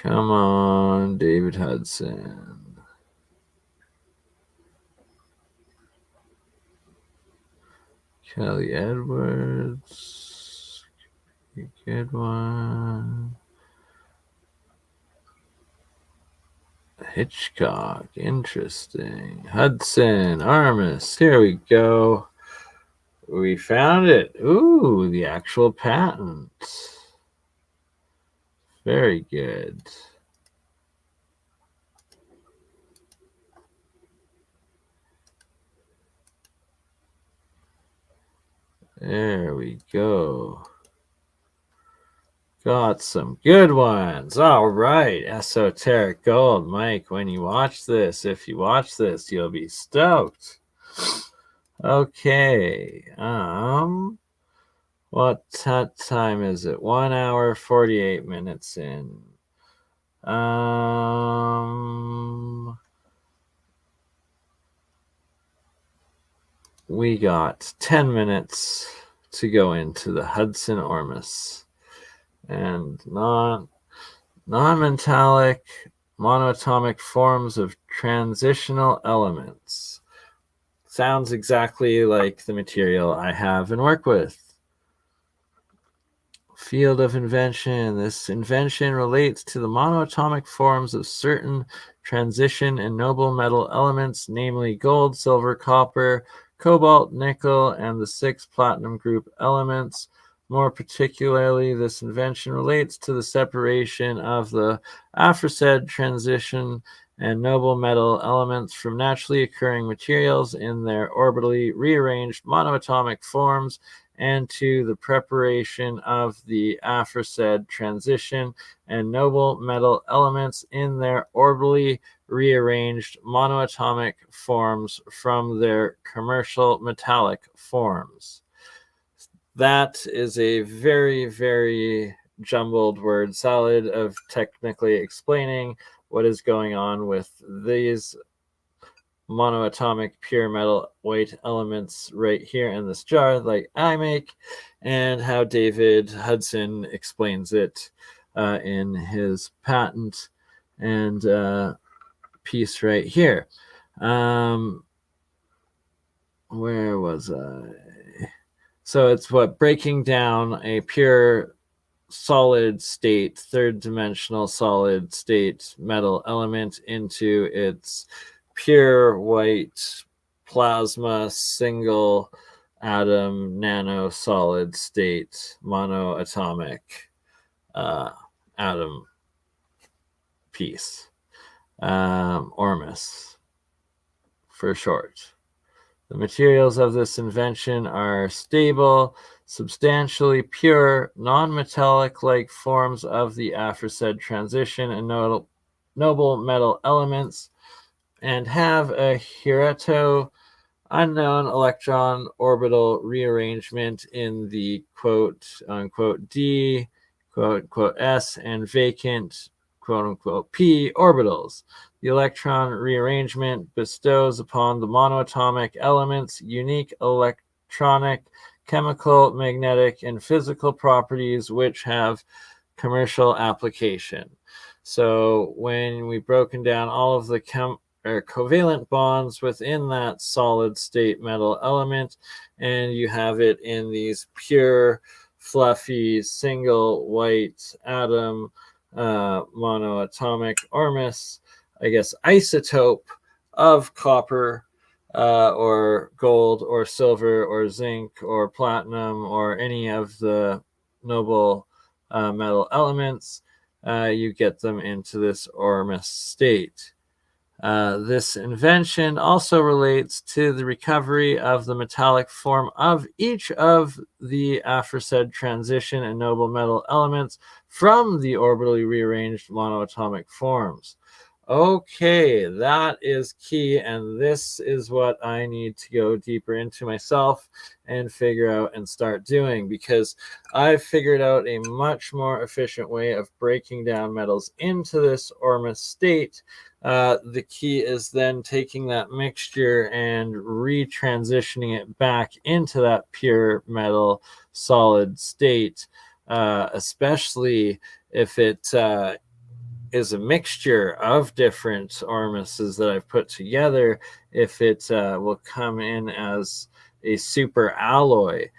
Come on, David Hudson. Kelly Edwards. Good one. Hitchcock, interesting. Hudson, Ormus, here we go. We found it. Ooh, the actual patent. Very good. There we go. Got some good ones. All right. Esoteric Gold. Mike, when you watch this, if you watch this, you'll be stoked. Okay. What time is it? 1 hour, 48 minutes in. We got 10 minutes to go into the Hudson Ormus. And non-metallic monatomic forms of transitional elements. Sounds exactly like the material I have and work with. Field of invention. This invention relates to the monatomic forms of certain transition and noble metal elements, namely gold, silver, copper, cobalt, nickel, and the 6 platinum group elements. More particularly, this invention relates to the separation of the aforesaid transition and noble metal elements from naturally occurring materials in their orbitally rearranged monoatomic forms, and to the preparation of the aforesaid transition and noble metal elements in their orbitally rearranged monoatomic forms from their commercial metallic forms. That is a very, very jumbled word salad of technically explaining what is going on with these monoatomic pure metal white elements right here in this jar like I make, and how David Hudson explains it in his patent and piece right here. Where was I? So it's what breaking down a pure solid state, third dimensional solid state metal element into its pure white plasma single atom nano solid state monoatomic atom piece, Ormus for short. The materials of this invention are stable, substantially pure, non-metallic-like forms of the aforesaid transition and noble metal elements, and have a Hireto unknown electron orbital rearrangement in the quote-unquote D, quote-unquote S, and vacant quote-unquote P orbitals. The electron rearrangement bestows upon the monoatomic elements unique electronic, chemical, magnetic, and physical properties which have commercial application. So when we've broken down all of the covalent bonds within that solid state metal element, and you have it in these pure, fluffy, single white atom monoatomic Ormus, I guess, isotope of copper or gold or silver or zinc or platinum or any of the noble metal elements, you get them into this Ormus state. This invention also relates to the recovery of the metallic form of each of the aforesaid transition and noble metal elements from the orbitally rearranged monoatomic forms. Okay, that is key, and this is what I need to go deeper into myself and figure out and start doing, because I've figured out a much more efficient way of breaking down metals into this Ormus state. The key is then taking that mixture and retransitioning it back into that pure metal solid state, especially if it is a mixture of different Ormuses that I've put together, if it will come in as a super alloy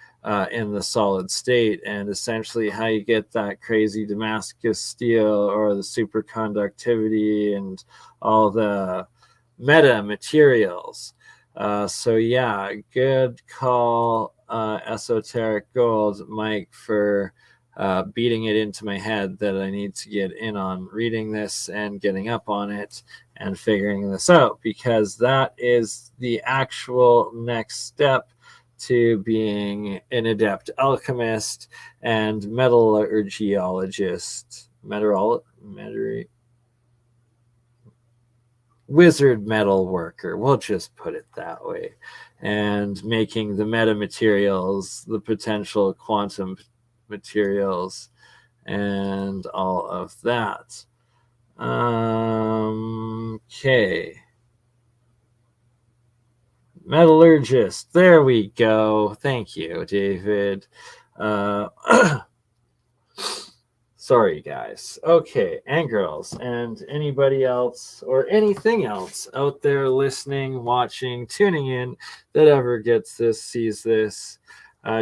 in the solid state, and essentially how you get that crazy Damascus steel or the superconductivity and all the meta materials. So yeah, good call, Esoteric Gold, Mike, for beating it into my head that I need to get in on reading this and getting up on it and figuring this out, because that is the actual next step to being an adept alchemist and metallurgiologist, wizard metal worker, we'll just put it that way, and making the metamaterials, the potential quantum materials, and all of that. Okay. Metallurgist. There we go. Thank you, David. Sorry, guys. Okay, and girls, and anybody else or anything else out there listening, watching, tuning in that ever gets this, sees this,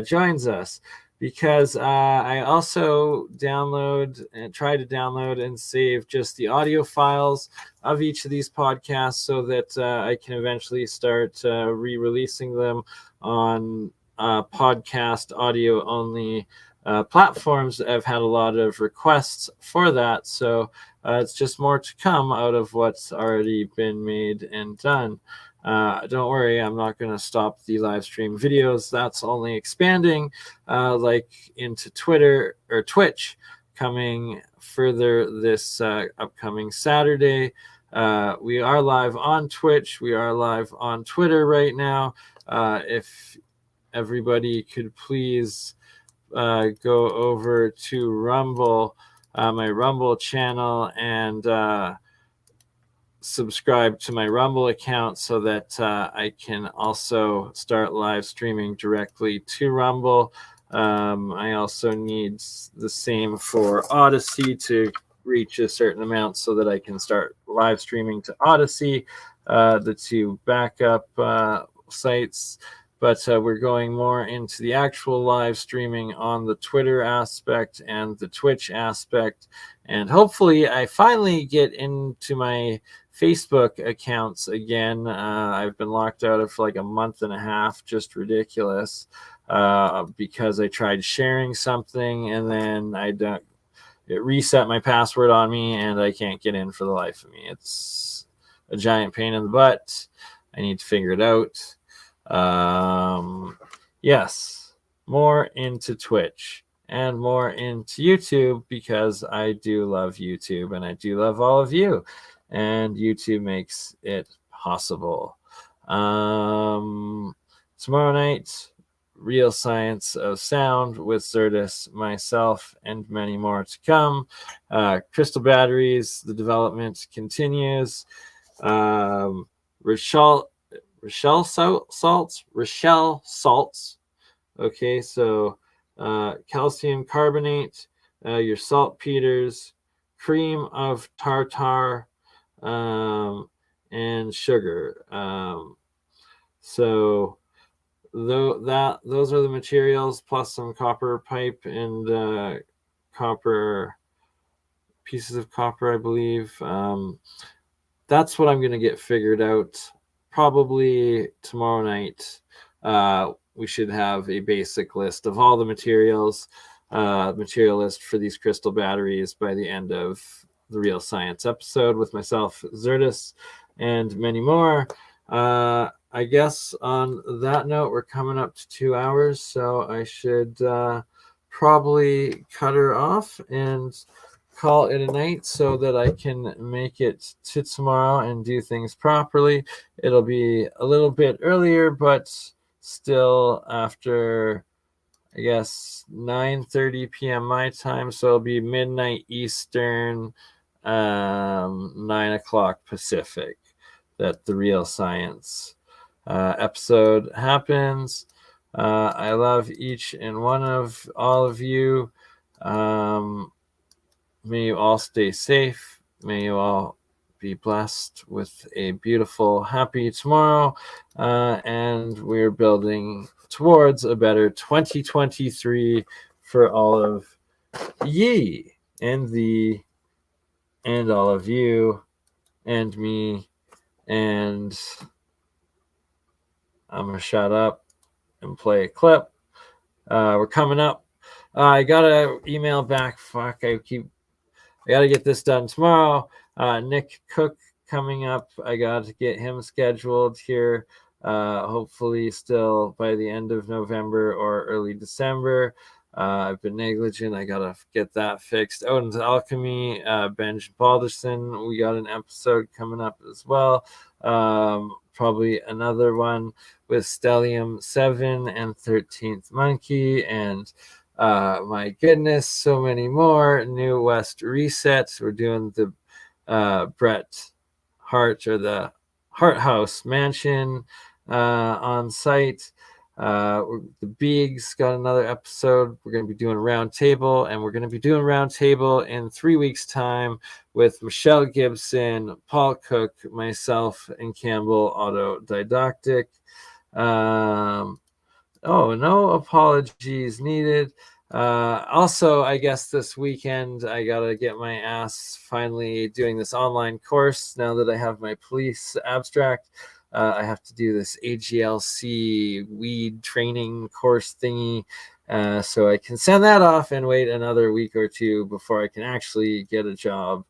joins us. Because I also try to download and save just the audio files of each of these podcasts so that I can eventually start re-releasing them on podcast audio only platforms that have had a lot of requests for that. So it's just more to come out of what's already been made and done. Don't worry, I'm not going to stop the live stream videos. That's only expanding, like into Twitter or Twitch coming further this upcoming Saturday. We are live on Twitch. We are live on Twitter right now. If everybody could please go over to Rumble, my Rumble channel, and subscribe to my Rumble account so that I can also start live streaming directly to Rumble. I also need the same for OdySee to reach a certain amount so that I can start live streaming to OdySee, the two backup sites. But we're going more into the actual live streaming on the Twitter aspect and the Twitch aspect. And hopefully I finally get into my Facebook accounts again. I've been locked out of like a month and a half, just ridiculous, because I tried sharing something and then it reset my password on me and I can't get in for the life of me. It's a giant pain in the butt. I need to figure it out. Yes, more into Twitch and more into YouTube, because I do love YouTube and I do love all of you, and YouTube makes it possible. Tomorrow night, Real Science of Sound with Zertis, myself, and many more to come. Crystal batteries, the development continues. Rochelle salts. Okay, so calcium carbonate, your saltpeters, cream of tartar, and sugar. So those are the materials, plus some copper pipe and copper pieces of copper, I believe. That's what I'm going to get figured out. Probably tomorrow night, we should have a basic list of all the materials, material list for these crystal batteries by the end of the Real Science episode with myself, Zertis, and many more. I guess on that note, we're coming up to 2 hours, so I should probably cut her off and call it a night so that I can make it to tomorrow and do things properly. It'll be a little bit earlier, but still after, I guess, 9:30 p.m. my time, so it'll be midnight Eastern, 9 o'clock Pacific, that the Real Science episode happens. I love each and one of all of you. May you all stay safe. May you all be blessed with a beautiful, happy tomorrow. And we're building towards a better 2023 for all of ye and thee and all of you and me. And I'm going to shut up and play a clip. We're coming up. I got an email back. I got to get this done tomorrow. Nick Cook coming up. I got to get him scheduled here. Hopefully still by the end of November or early December. I've been negligent. I got to get that fixed. Oh, and Alchemy, Benj Balderson. We got an episode coming up as well. Probably another one with Stellium 7 and 13th Monkey and my goodness, so many more. New West Resets. We're doing the Bret Hart or the Hart House Mansion on site. The Biggs got another episode. We're going to be doing a round table, and we're going to be doing round table in 3 weeks' time with Michelle Gibson, Paul Cook, myself, and Campbell Autodidactic. Oh, no apologies needed. Also, I guess this weekend I gotta get my ass finally doing this online course now that I have my police abstract. I have to do this AGLC weed training course thingy, so I can send that off and wait another week or two before I can actually get a job.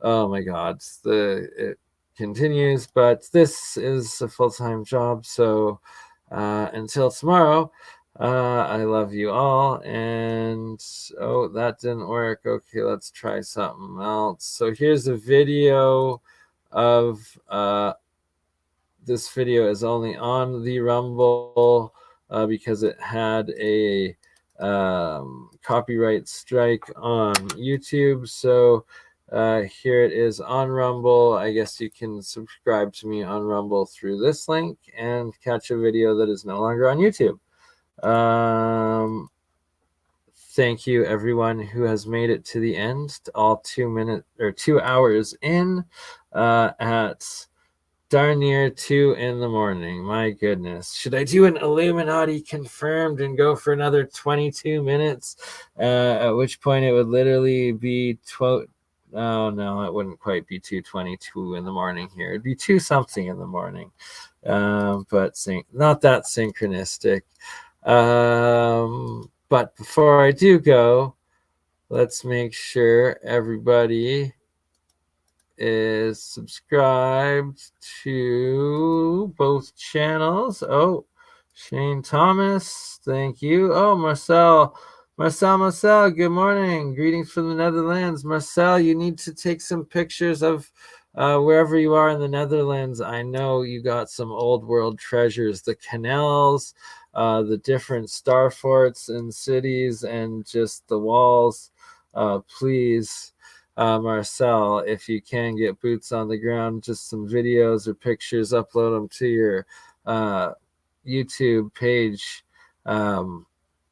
Oh my God, it continues, but this is a full-time job. So until tomorrow, I love you all. And oh, that didn't work. Okay, let's try something else. So here's a video of this video is only on the Rumble because it had a copyright strike on YouTube. So here it is on Rumble. I guess you can subscribe to me on Rumble through this link and catch a video that is no longer on YouTube. Thank you everyone who has made it to the end, all 2 hours in at darn near 2 in the morning. My goodness. Should I do an Illuminati confirmed and go for another 22 minutes? At which point it would literally be 12. Oh no, it wouldn't quite be 2:22 in the morning here. It'd be 2 something in the morning. But not that synchronistic. But before I do go, let's make sure everybody is subscribed to both channels. Oh, Shane Thomas, thank you. Oh, Marcel, good morning. Greetings from the Netherlands. Marcel, you need to take some pictures of wherever you are in the Netherlands. I know you got some old world treasures, the canals, the different star forts and cities, and just the walls. Please, Marcel, if you can get boots on the ground, just some videos or pictures, upload them to your YouTube page.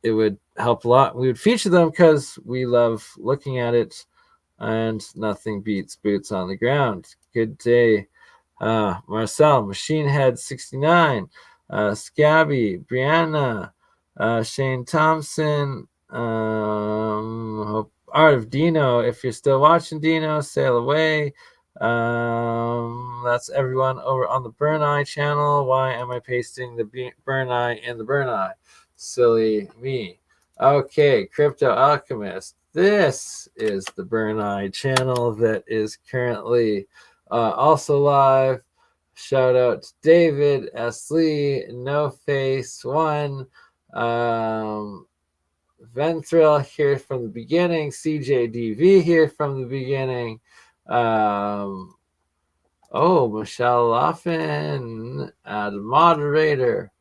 It would help a lot. We would feature them because we love looking at it, and nothing beats boots on the ground. Good day. Marcel, Machine Head 69, Scabby, Brianna, Shane Thompson, Art of Dino. If you're still watching Dino, sail away. That's everyone over on the BurnEye channel. Why am I pasting the BurnEye in the BurnEye? Silly me. Okay, Crypto Alchemist. This is the BurnEye channel that is currently also live. Shout out to David S. Lee, No Face One, Venthrill here from the beginning, CJDV here from the beginning. Oh, Michelle Laughlin, add a moderator.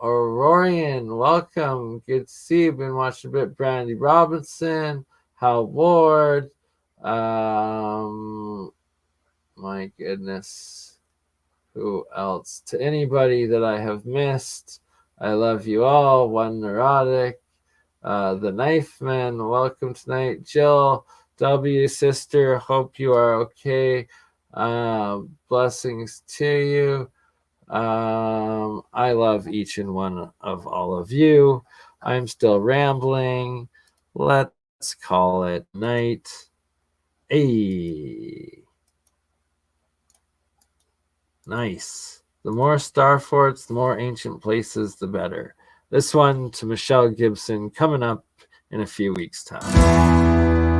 Aurorian, welcome. Good to see you. Been watching a bit. Brandy Robinson, Hal Ward. My goodness. Who else? To anybody that I have missed, I love you all. One Neurotic. The Knife Man, welcome tonight. Jill W, sister, hope you are okay. Blessings to you. I love each and one of all of you. I'm still rambling. Let's call it night. Hey. Nice. The more star forts, the more ancient places, the better. This one to Michelle Gibson coming up in a few weeks' time.